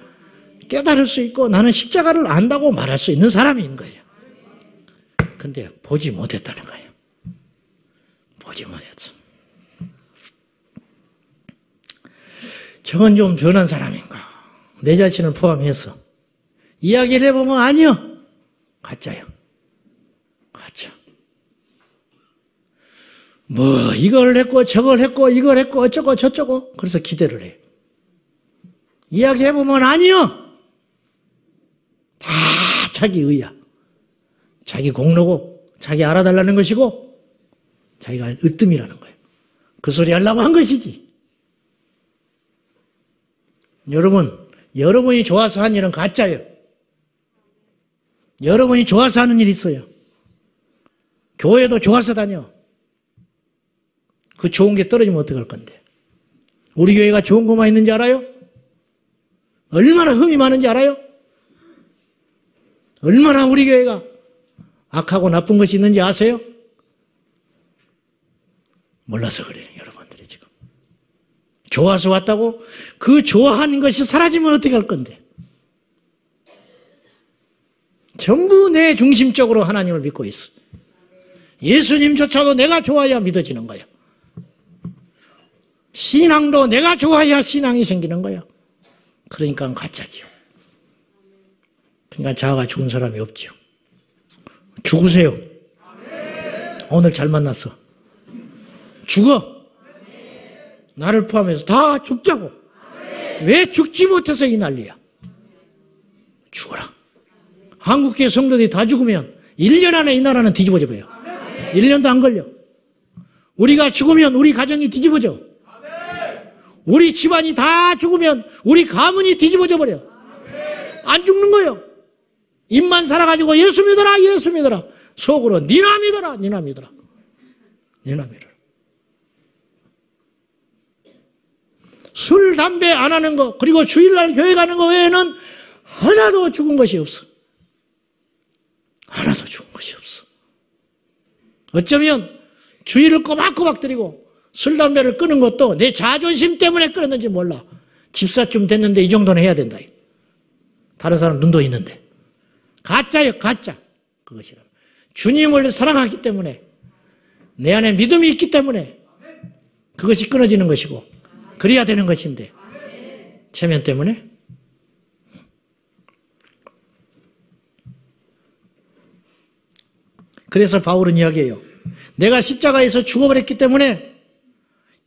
깨달을 수 있고 나는 십자가를 안다고 말할 수 있는 사람인 거예요. 근데 보지 못했다는 거예요. 보지 못했어. 저건 좀 변한 사람인가? 내 자신을 포함해서 이야기를 해보면 아니요. 가짜요. 가짜. 뭐 이걸 했고 저걸 했고 이걸 했고 어쩌고 저쩌고 그래서 기대를 해요. 이야기해보면 아니요. 다 자기 의야. 자기 공로고 자기 알아달라는 것이고 자기가 으뜸이라는 거예요. 그 소리 하려고 한 것이지. 여러분이 좋아서 한 일은 가짜예요. 여러분이 좋아서 하는 일이 있어요. 교회도 좋아서 다녀. 그 좋은 게 떨어지면 어떡할 건데. 우리 교회가 좋은 것만 있는지 알아요? 얼마나 흠이 많은지 알아요? 얼마나 우리 교회가 악하고 나쁜 것이 있는지 아세요? 몰라서 그래요, 여러분들이 지금. 좋아서 왔다고? 그 좋아하는 것이 사라지면 어떻게 할 건데? 전부 내 중심적으로 하나님을 믿고 있어. 예수님조차도 내가 좋아야 믿어지는 거야. 신앙도 내가 좋아야 신앙이 생기는 거야. 그러니까 가짜지요. 그러니까 자아가 죽은 사람이 없지요. 죽으세요. 오늘 잘 만났어. 죽어. 나를 포함해서 다 죽자고. 왜 죽지 못해서 이 난리야. 죽어라. 한국교회 성도들이 다 죽으면 1년 안에 이 나라는 뒤집어져 버려. 1년도 안 걸려. 우리가 죽으면 우리 가정이 뒤집어져. 우리 집안이 다 죽으면 우리 가문이 뒤집어져 버려. 안 죽는 거예요. 입만 살아가지고 예수 믿어라, 예수 믿어라. 속으로 니나 믿어라, 니나 믿어라. 니나 믿어라. 술, 담배 안 하는 거, 그리고 주일날 교회 가는 거 외에는 하나도 죽은 것이 없어. 하나도 죽은 것이 없어. 어쩌면 주일을 꼬박꼬박 드리고 술, 담배를 끊은 것도 내 자존심 때문에 끊었는지 몰라. 집사쯤 됐는데 이 정도는 해야 된다. 다른 사람 눈도 있는데. 가짜예요, 가짜. 그것이라. 주님을 사랑하기 때문에, 내 안에 믿음이 있기 때문에 그것이 끊어지는 것이고, 그래야 되는 것인데, 체면 때문에. 그래서 바울은 이야기해요. 내가 십자가에서 죽어버렸기 때문에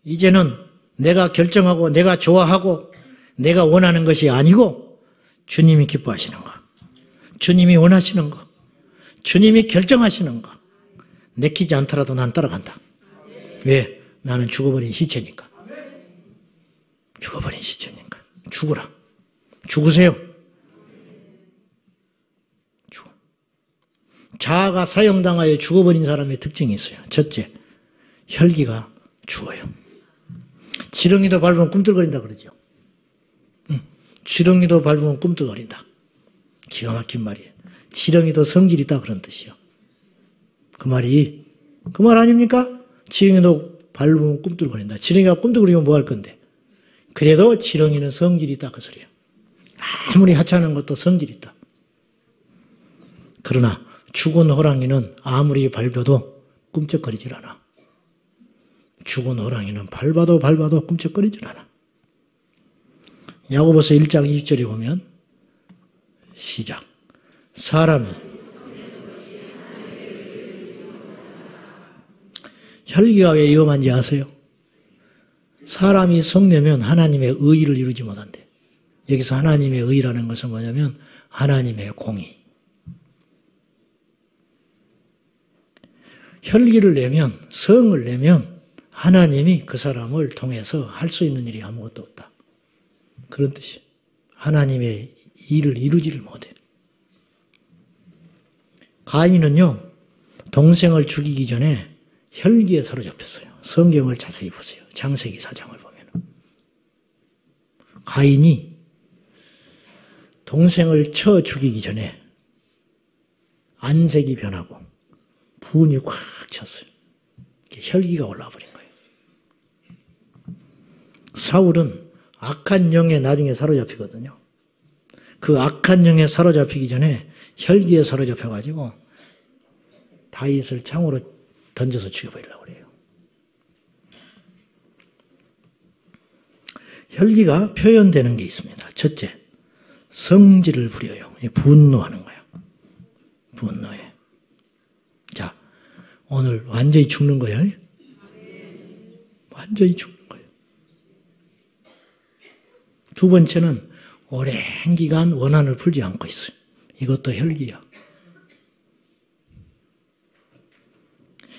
이제는 내가 결정하고 내가 좋아하고 내가 원하는 것이 아니고 주님이 기뻐하시는 거, 주님이 원하시는 거, 주님이 결정하시는 거, 내키지 않더라도 난 따라간다. 왜? 나는 죽어버린 시체니까. 죽어버린 시체니까. 죽으라. 죽으세요. 죽어. 자아가 사형당하여 죽어버린 사람의 특징이 있어요. 첫째, 혈기가 죽어요. 지렁이도 밟으면 꿈틀거린다 그러죠. 지렁이도 밟으면 꿈틀거린다. 기가 막힌 말이에요. 지렁이도 성질이 있다 그런 뜻이요. 그 말 아닙니까? 지렁이도 밟으면 꿈틀거린다. 지렁이가 꿈틀거리면 뭐 할 건데? 그래도 지렁이는 성질이 있다 그 소리예요. 아무리 하찮은 것도 성질이 있다. 그러나 죽은 호랑이는 아무리 밟아도 꿈쩍거리질 않아. 죽은 호랑이는 밟아도 꿈쩍거리질 않아. 야고보서 1장 20절에 보면 시작. 사람이 혈기가 왜 위험한지 아세요? 사람이 성내면 하나님의 의의를 이루지 못한대. 여기서 하나님의 의의라는 것은 뭐냐면 하나님의 공의. 혈기를 내면, 성을 내면 하나님이 그 사람을 통해서 할 수 있는 일이 아무것도 없다. 그런 뜻이에요. 하나님의 일을 이루지를 못해. 가인은요, 동생을 죽이기 전에 혈기에 사로잡혔어요. 성경을 자세히 보세요. 창세기 4장을 보면. 가인이 동생을 쳐 죽이기 전에 안색이 변하고 분이 꽉 찼어요. 혈기가 올라와 버린 거예요. 사울은 악한 영에 나중에 사로잡히거든요. 그 악한 영에 사로잡히기 전에 혈기에 사로잡혀가지고 다윗을 창으로 던져서 죽여버리려고 그래요. 혈기가 표현되는 게 있습니다. 첫째, 성질을 부려요. 분노하는 거예요. 분노해. 자, 오늘 완전히 죽는 거예요. 완전히 죽는 거예요. 두 번째는 오랜 기간 원한을 풀지 않고 있어요. 이것도 혈기야.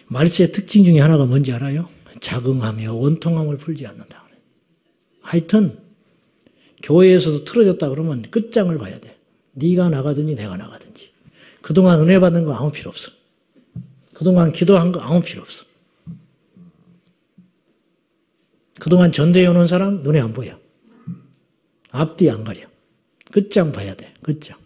말세의 특징 중에 하나가 뭔지 알아요? 자긍하며 원통함을 풀지 않는다. 하여튼 교회에서도 틀어졌다 그러면 끝장을 봐야 돼. 네가 나가든지 내가 나가든지. 그동안 은혜 받는 거 아무 필요 없어. 그동안 기도한 거 아무 필요 없어. 그동안 전도해 오는 사람 눈에 안 보여. 앞뒤 안 가려. 끝장 봐야 돼. 끝장.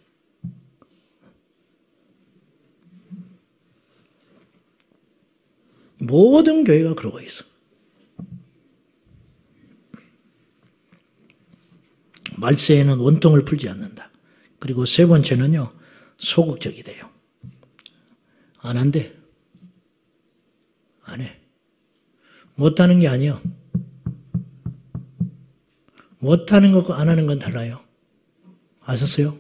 모든 교회가 그러고 있어. 말세에는 원통을 풀지 않는다. 그리고 세 번째는요, 소극적이 돼요. 안 한대. 안 해. 못하는 게 아니야. 못하는 것과 안 하는 건 달라요. 아셨어요?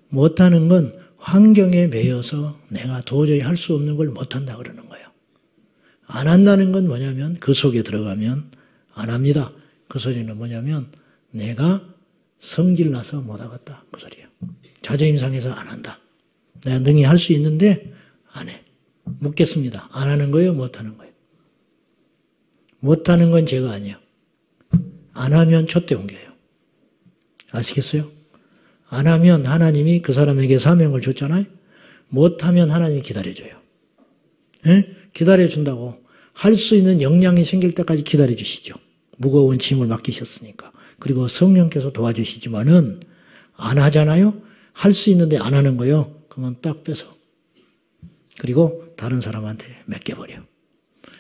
못하는 건 환경에 매여서 내가 도저히 할 수 없는 걸 못한다 그러는 거예요. 안 한다는 건 뭐냐면 그 속에 들어가면 안 합니다. 그 소리는 뭐냐면 내가 성질나서 못하겠다 그 소리예요. 자존심 상해서 안 한다. 내가 능히 할 수 있는데 안 해. 묻겠습니다. 안 하는 거예요? 못하는 거예요? 못하는 건 제가 아니에요. 안 하면 촛대 옮겨요. 아시겠어요? 안 하면 하나님이 그 사람에게 사명을 줬잖아요. 못하면 하나님이 기다려줘요. 예? 기다려준다고. 할 수 있는 역량이 생길 때까지 기다려주시죠. 무거운 짐을 맡기셨으니까. 그리고 성령께서 도와주시지만은 안 하잖아요. 할 수 있는데 안 하는 거요. 그러면 딱 빼서. 그리고 다른 사람한테 맡겨버려.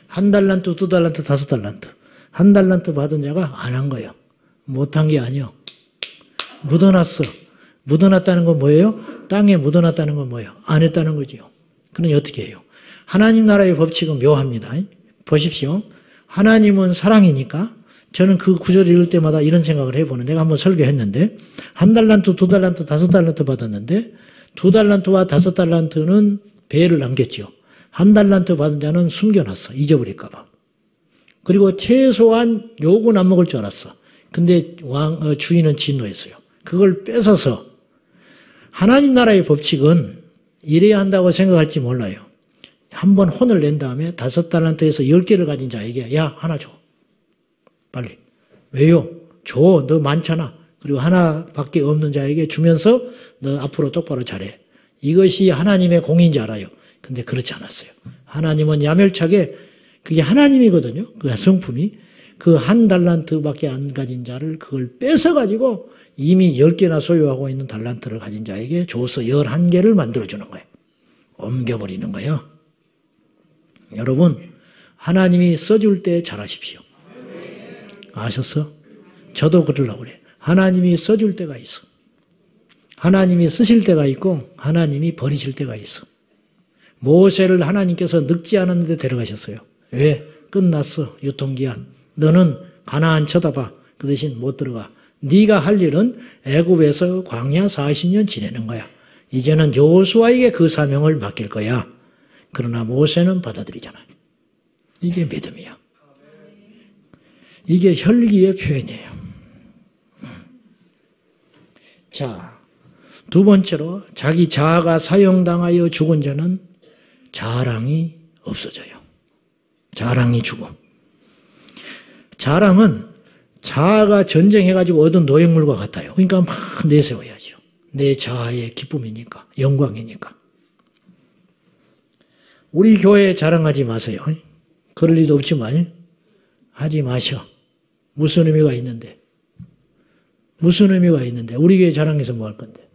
1달란트, 2달란트, 5달란트. 1달란트 받은 자가 안 한 거예요. 못한 게 아니요. 묻어놨어. 묻어놨다는 건 뭐예요? 땅에 묻어놨다는 건 뭐예요? 안 했다는 거지요. 그럼 어떻게 해요? 하나님 나라의 법칙은 묘합니다. 보십시오. 하나님은 사랑이니까 저는 그 구절을 읽을 때마다 이런 생각을 해보는 내가 한번 설교했는데 1달란트, 2달란트, 5달란트 받았는데 2달란트와 5달란트는 배를 남겼죠. 1달란트 받은 자는 숨겨놨어. 잊어버릴까 봐. 그리고 최소한 욕은 안 먹을 줄 알았어. 근데 주인은 진노했어요. 그걸 뺏어서 하나님 나라의 법칙은 이래야 한다고 생각할지 몰라요. 한번 혼을 낸 다음에 5달란트에서 10개를 가진 자에게 야 하나 줘. 빨리. 왜요? 줘. 너 많잖아. 그리고 하나밖에 없는 자에게 주면서 너 앞으로 똑바로 잘해. 이것이 하나님의 공인지 알아요. 근데 그렇지 않았어요. 하나님은 야멸차게 그게 하나님이거든요. 그 성품이. 그 1달란트밖에 안 가진 자를 그걸 뺏어가지고 이미 10개나 소유하고 있는 달란트를 가진 자에게 줘서 11개를 만들어주는 거예요. 옮겨버리는 거예요. 여러분 하나님이 써줄 때 잘하십시오. 아셨어? 저도 그러려고 그래. 하나님이 써줄 때가 있어. 하나님이 쓰실 때가 있고 하나님이 버리실 때가 있어. 모세를 하나님께서 늙지 않았는데 데려가셨어요. 왜? 끝났어. 유통기한. 너는 가나안 쳐다봐. 그 대신 못 들어가. 네가 할 일은 애굽에서 광야 40년 지내는 거야. 이제는 여호수아에게 그 사명을 맡길 거야. 그러나 모세는 받아들이잖아. 이게 믿음이야. 이게 혈기의 표현이에요. 자, 두 번째로 자기 자아가 사용당하여 죽은 자는 자랑이 없어져요. 자랑이 죽음. 자랑은 자아가 전쟁해가지고 얻은 노획물과 같아요. 그러니까 막 내세워야죠. 내 자아의 기쁨이니까, 영광이니까. 우리 교회에 자랑하지 마세요. 그럴 리도 없지만 하지 마셔. 무슨 의미가 있는데? 무슨 의미가 있는데? 우리 교회 자랑해서 뭐 할 건데?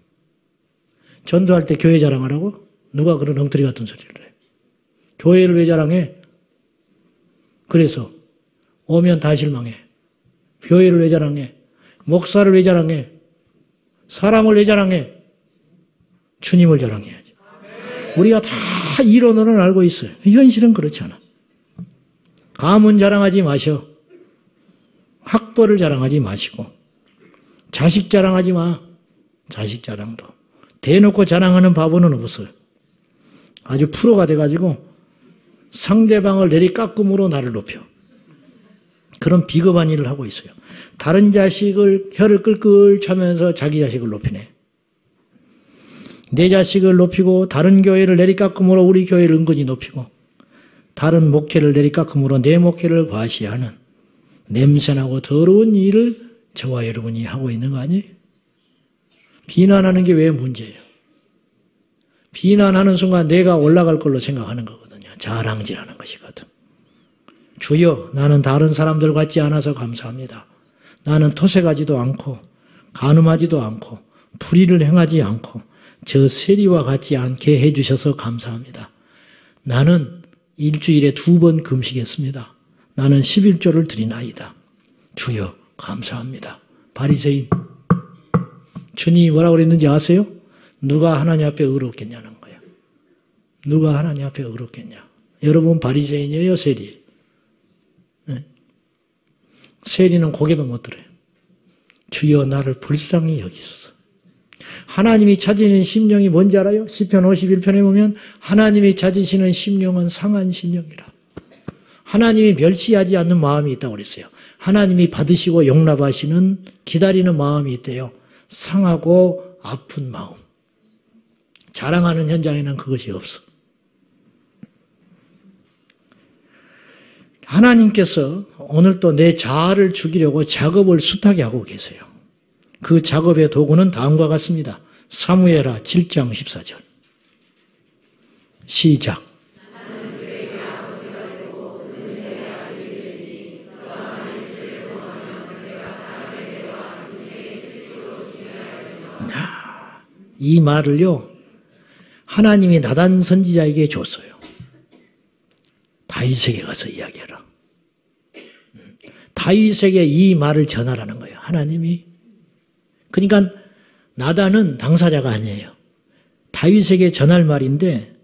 전도할 때 교회 자랑하라고? 누가 그런 엉터리 같은 소리를 해? 교회를 왜 자랑해? 그래서 오면 다 실망해. 교회를 왜 자랑해? 목사를 왜 자랑해? 사람을 왜 자랑해? 주님을 자랑해야지. 우리가 다 이론으로는 알고 있어요. 현실은 그렇지 않아. 가문 자랑하지 마셔. 학벌을 자랑하지 마시고. 자식 자랑하지 마. 자식 자랑도. 대놓고 자랑하는 바보는 없어요. 아주 프로가 돼가지고 상대방을 내리깎음으로 나를 높여. 그런 비겁한 일을 하고 있어요. 다른 자식을 혀를 끌끌 차면서 자기 자식을 높이네. 내 자식을 높이고 다른 교회를 내리깎음으로 우리 교회를 은근히 높이고 다른 목회를 내리깎음으로 내 목회를 과시하는 냄새나고 더러운 일을 저와 여러분이 하고 있는 거 아니에요? 비난하는 게 왜 문제예요? 비난하는 순간 내가 올라갈 걸로 생각하는 거거든요. 자랑질하는 것이거든. 주여, 나는 다른 사람들 같지 않아서 감사합니다. 나는 토색하지도 않고 간음하지도 않고 불의를 행하지 않고 저 세리와 같지 않게 해주셔서 감사합니다. 나는 일주일에 2번 금식했습니다. 나는 11조를 드리나이다. 주여, 감사합니다. 바리새인, 주님이 뭐라고 그랬는지 아세요? 누가 하나님 앞에 의롭겠냐는 거예요. 누가 하나님 앞에 의롭겠냐. 여러분 바리새인이에요, 세리? 네? 세리는 고개도 못 들어요. 주여 나를 불쌍히 여기소서. 하나님이 찾으시는 심령이 뭔지 알아요? 시편 51편에 보면 하나님이 찾으시는 심령은 상한 심령이라. 하나님이 멸시하지 않는 마음이 있다고 그랬어요. 하나님이 받으시고 용납하시는 기다리는 마음이 있대요. 상하고 아픈 마음. 자랑하는 현장에는 그것이 없어. 하나님께서 오늘 또 내 자아를 죽이려고 작업을 숱하게 하고 계세요. 그 작업의 도구는 다음과 같습니다. 사무엘하 7장 14절. 시작. 이 말을요, 하나님이 나단 선지자에게 줬어요. 다윗에게 가서 이야기해라. 다윗에게 이 말을 전하라는 거예요. 하나님이. 그러니까 나단은 당사자가 아니에요. 다윗에게 전할 말인데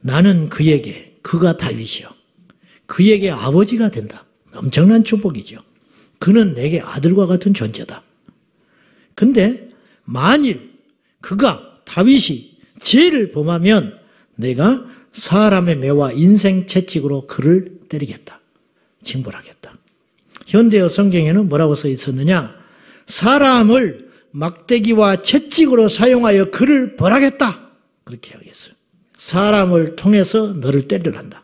나는 그에게, 그가 다윗이요. 그에게 아버지가 된다. 엄청난 축복이죠. 그는 내게 아들과 같은 존재다. 근데 만일 그가, 다윗이 죄를 범하면 내가 사람의 매와 인생 채찍으로 그를 때리겠다. 징벌하겠다. 현대어 성경에는 뭐라고 써 있었느냐? 사람을 막대기와 채찍으로 사용하여 그를 벌하겠다. 그렇게 이야기했어요. 사람을 통해서 너를 때리려 한다.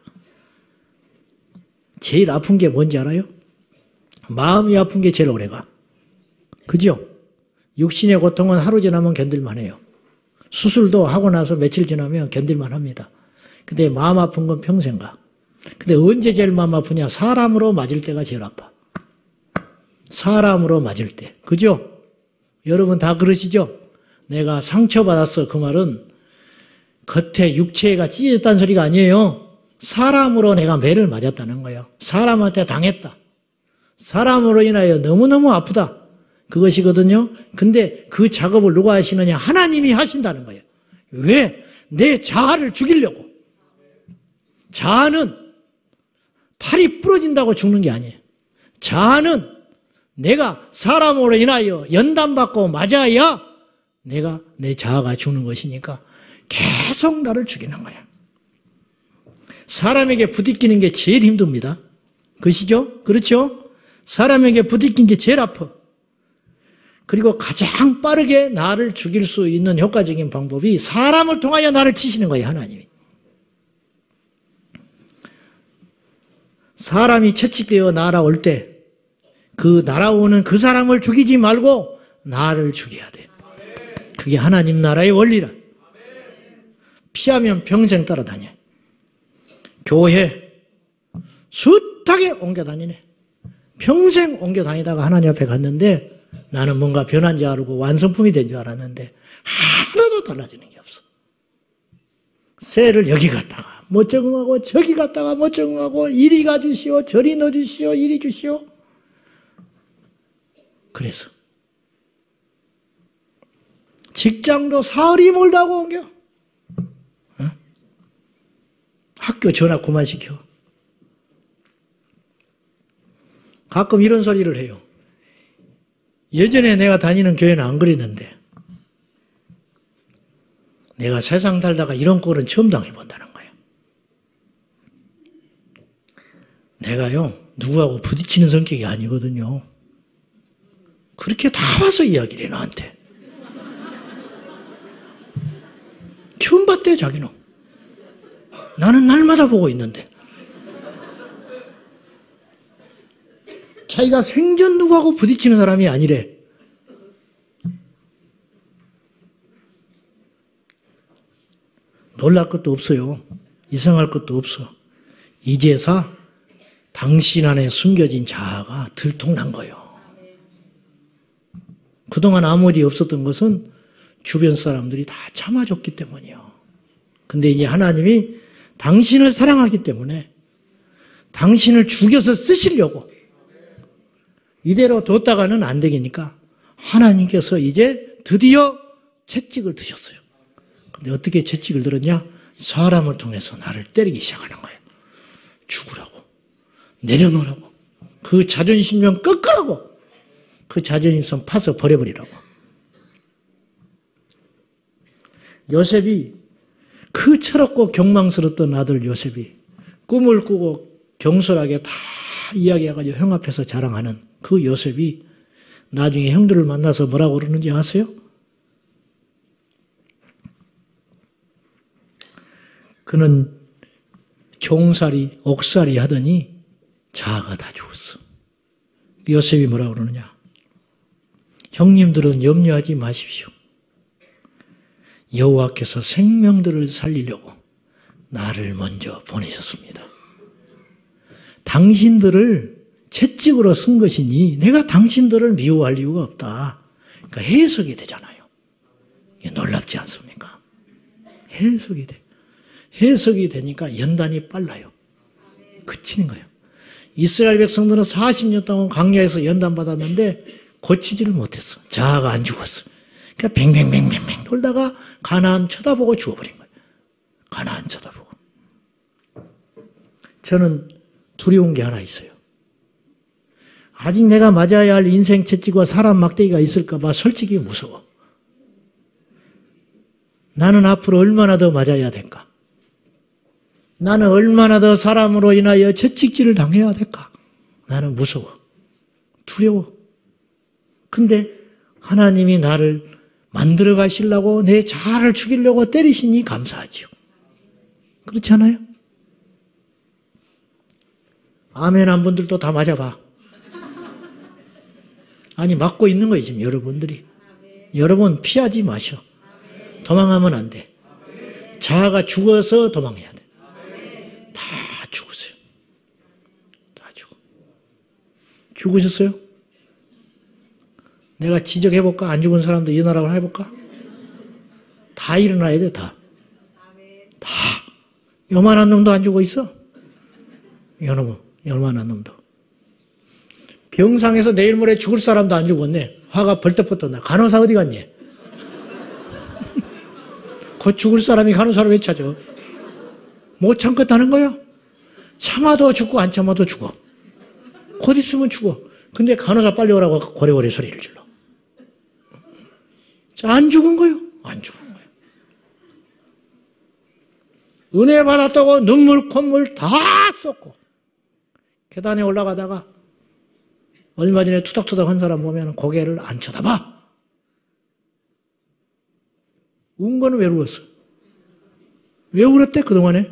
제일 아픈 게 뭔지 알아요? 마음이 아픈 게 제일 오래가. 그죠? 육신의 고통은 하루 지나면 견딜만 해요. 수술도 하고 나서 며칠 지나면 견딜만 합니다. 근데 마음 아픈 건 평생 가. 근데 언제 제일 마음 아프냐? 사람으로 맞을 때가 제일 아파. 사람으로 맞을 때. 그죠? 여러분 다 그러시죠? 내가 상처받았어. 그 말은 겉에 육체가 찢어졌다는 소리가 아니에요. 사람으로 내가 매를 맞았다는 거예요. 사람한테 당했다. 사람으로 인하여 너무너무 아프다. 그것이거든요. 근데 그 작업을 누가 하시느냐? 하나님이 하신다는 거예요. 왜? 내 자아를 죽이려고. 자아는 팔이 부러진다고 죽는 게 아니에요. 자아는 내가 사람으로 인하여 연단받고 맞아야 내가 내 자아가 죽는 것이니까 계속 나를 죽이는 거야. 사람에게 부딪히는 게 제일 힘듭니다. 그러시죠? 그렇죠? 사람에게 부딪힌 게 제일 아파. 그리고 가장 빠르게 나를 죽일 수 있는 효과적인 방법이 사람을 통하여 나를 치시는 거예요, 하나님이. 사람이 채찍되어 날아올 때 그 날아오는 그 사람을 죽이지 말고 나를 죽여야 돼. 그게 하나님 나라의 원리라. 피하면 평생 따라다녀. 교회 숱하게 옮겨 다니네. 평생 옮겨 다니다가 하나님 앞에 갔는데 나는 뭔가 변한 줄 알고 완성품이 된 줄 알았는데 하나도 달라지는 게 없어. 새를 여기 갔다가 못 적응하고 저기 갔다가 못 적응하고 이리 가주시오 저리 넣어주시오 이리 주시오. 그래서 직장도 사흘이 멀다고 옮겨. 어? 학교 전학 그만시켜. 가끔 이런 소리를 해요. 예전에 내가 다니는 교회는 안 그랬는데 내가 세상 살다가 이런 꼴은 처음 당해본다는 거예요. 내가요 누구하고 부딪히는 성격이 아니거든요. 그렇게 다 와서 이야기를 해 나한테. 처음 봤대 자기는. 나는 날마다 보고 있는데. 자기가 생전 누구하고 부딪히는 사람이 아니래. 놀랄 것도 없어요. 이상할 것도 없어. 이제서 당신 안에 숨겨진 자아가 들통난 거예요. 그동안 아무 일이 없었던 것은 주변 사람들이 다 참아줬기 때문이에요. 근데 이제 하나님이 당신을 사랑하기 때문에 당신을 죽여서 쓰시려고 이대로 뒀다가는 안 되니까 하나님께서 이제 드디어 채찍을 드셨어요. 근데 어떻게 채찍을 들었냐? 사람을 통해서 나를 때리기 시작하는 거예요. 죽으라고. 내려놓으라고. 그 자존심 꺾으라고. 그 자존심 파서 버려버리라고. 요셉이 그 철없고 경망스럽던 아들 요셉이 꿈을 꾸고 경솔하게 다 이야기해가지고 형 앞에서 자랑하는 그 요셉이 나중에 형들을 만나서 뭐라고 그러는지 아세요? 그는 종살이, 옥살이 하더니 자아가 다 죽었어. 요셉이 뭐라고 그러느냐? 형님들은 염려하지 마십시오. 여호와께서 생명들을 살리려고 나를 먼저 보내셨습니다. 당신들을 채찍으로 쓴 것이니 내가 당신들을 미워할 이유가 없다. 그러니까 해석이 되잖아요. 이게 놀랍지 않습니까? 해석이 돼. 해석이 되니까 연단이 빨라요. 그치는 거예요. 이스라엘 백성들은 40년 동안 광야에서 연단받았는데 고치지를 못했어. 자아가 안 죽었어. 그러니까 뱅뱅뱅뱅뱅 돌다가 가나안 쳐다보고 죽어버린 거예요. 가나안 쳐다보고. 저는 두려운 게 하나 있어요. 아직 내가 맞아야 할 인생 채찍과 사람 막대기가 있을까 봐 솔직히 무서워. 나는 앞으로 얼마나 더 맞아야 될까? 나는 얼마나 더 사람으로 인하여 채찍질을 당해야 될까? 나는 무서워. 두려워. 근데 하나님이 나를 만들어 가시려고 내 자아를 죽이려고 때리시니 감사하지요. 그렇지 않아요? 아멘 한 분들도 다 맞아봐. 아니 맞고 있는 거예요 지금 여러분들이. 여러분 피하지 마셔. 도망하면 안 돼. 자아가 죽어서 도망해야 돼. 다 죽으세요. 다 죽어. 죽으셨어요? 내가 지적해볼까? 안 죽은 사람도 일어나라고 해볼까? 다 일어나야 돼, 다. 다. 요만한 놈도 안 죽어 있어. 요만한 놈도. 병상에서 내일 모레 죽을 사람도 안 죽었네. 화가 벌떡벌떡 나. 간호사 어디 갔니? 곧 죽을 사람이 간호사를 왜 찾아? 못 참겠다는 거야? 참아도 죽고 안 참아도 죽어. 곧 있으면 죽어. 근데 간호사 빨리 오라고 고래고래 소리를 질러. 자, 안 죽은 거요? 안 죽은 거요. 은혜 받았다고 눈물, 콧물 다 쏟고 계단에 올라가다가 얼마 전에 투닥투닥 한 사람 보면 고개를 안 쳐다봐. 운 거는 왜 울었어? 왜 울었대 그동안에?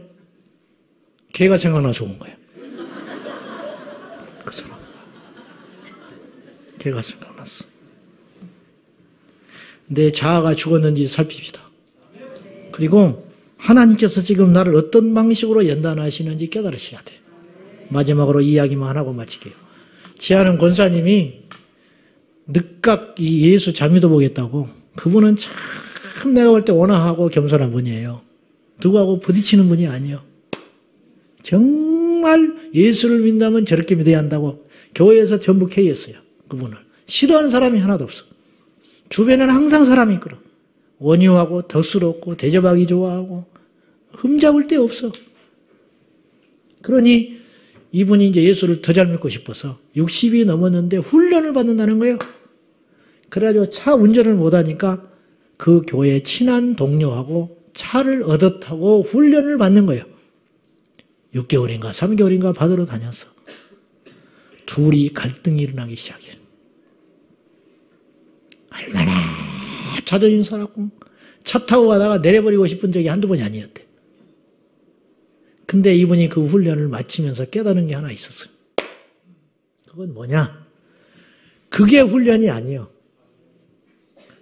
걔가 생각나서 운 거야. 그 사람. 걔가 생각났어. 내 자아가 죽었는지 살핍시다. 그리고 하나님께서 지금 나를 어떤 방식으로 연단하시는지 깨달으셔야 돼. 마지막으로 이야기만 하고 마칠게요. 지하는 권사님이 늦각 이 예수 자미도 보겠다고. 그분은 참 내가 볼 때 온화하고 겸손한 분이에요. 누구하고 부딪히는 분이 아니에요. 정말 예수를 믿는다면 저렇게 믿어야 한다고 교회에서 전부 K했어요. 그분을. 싫어하는 사람이 하나도 없어. 주변에는 항상 사람이 있거든. 원유하고 덕스럽고 대접하기 좋아하고 흠잡을 데 없어. 그러니 이분이 이제 예수를 더 잘 믿고 싶어서 60이 넘었는데 훈련을 받는다는 거예요. 그래가지고 차 운전을 못하니까 그 교회 친한 동료하고 차를 얻어 타고 훈련을 받는 거예요. 6개월인가 3개월인가 받으러 다녔어. 둘이 갈등이 일어나기 시작해. 얼마나 자존심 상하고 차 타고 가다가 내려버리고 싶은 적이 한두 번이 아니었대. 근데 이분이 그 훈련을 마치면서 깨달은 게 하나 있었어요. 그건 뭐냐? 그게 훈련이 아니에요.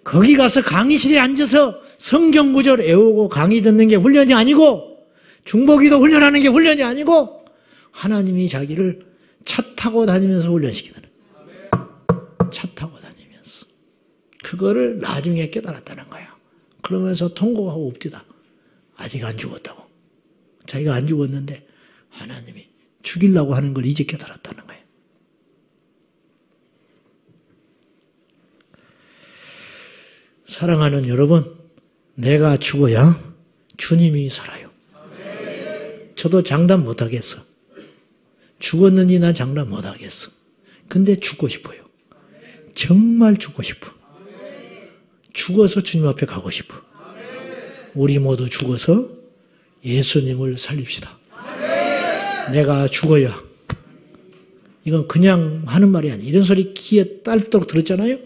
거기 가서 강의실에 앉아서 성경 구절 외우고 강의 듣는 게 훈련이 아니고 중보기도 훈련하는 게 훈련이 아니고 하나님이 자기를 차 타고 다니면서 훈련시키는 차 타고 다니면서 그거를 나중에 깨달았다는 거야. 그러면서 통곡하고 웁디다. 아직 안 죽었다고. 자기가 안 죽었는데 하나님이 죽이려고 하는 걸 이제 깨달았다는 거예요. 사랑하는 여러분, 내가 죽어야 주님이 살아요. 저도 장담 못하겠어. 죽었는지 난 장담 못하겠어. 근데 죽고 싶어요. 정말 죽고 싶어. 죽어서 주님 앞에 가고 싶어. 우리 모두 죽어서 예수님을 살립시다. 내가 죽어야. 이건 그냥 하는 말이 아니에요. 이런 소리 귀에 딸도록 들었잖아요.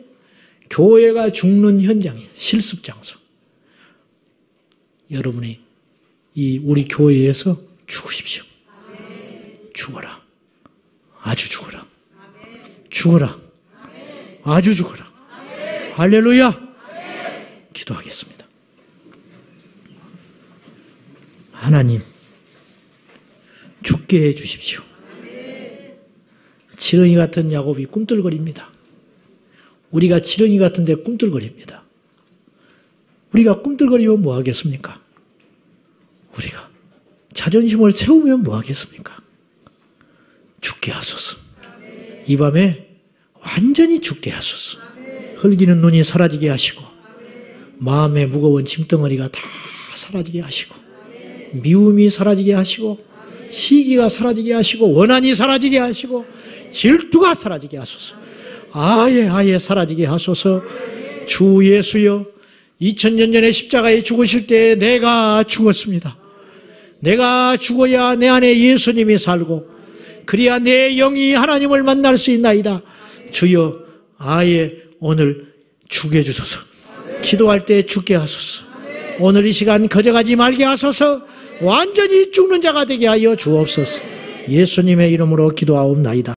교회가 죽는 현장이에요. 실습 장소. 여러분이 우리 교회에서 죽으십시오. 죽어라. 아주 죽어라. 죽어라. 아주 죽어라. 할렐루야. 기도하겠습니다. 하나님, 죽게 해 주십시오. 지렁이 같은 야곱이 꿈틀거립니다. 우리가 지렁이 같은데 꿈틀거립니다. 우리가 꿈틀거리면 뭐 하겠습니까? 우리가 자존심을 세우면 뭐 하겠습니까? 죽게 하소서. 이 밤에 완전히 죽게 하소서. 흘기는 눈이 사라지게 하시고 마음의 무거운 짐덩어리가 다 사라지게 하시고 미움이 사라지게 하시고 시기가 사라지게 하시고 원한이 사라지게 하시고 질투가 사라지게 하소서. 아예 사라지게 하소서. 주 예수여, 2000년 전에 십자가에 죽으실 때 내가 죽었습니다. 내가 죽어야 내 안에 예수님이 살고 그래야 내 영이 하나님을 만날 수 있나이다. 주여, 아예 오늘 죽게 주소서. 기도할 때 죽게 하소서. 오늘 이 시간 거저가지 말게 하소서. 완전히 죽는 자가 되게 하여 주옵소서. 예수님의 이름으로 기도하옵나이다.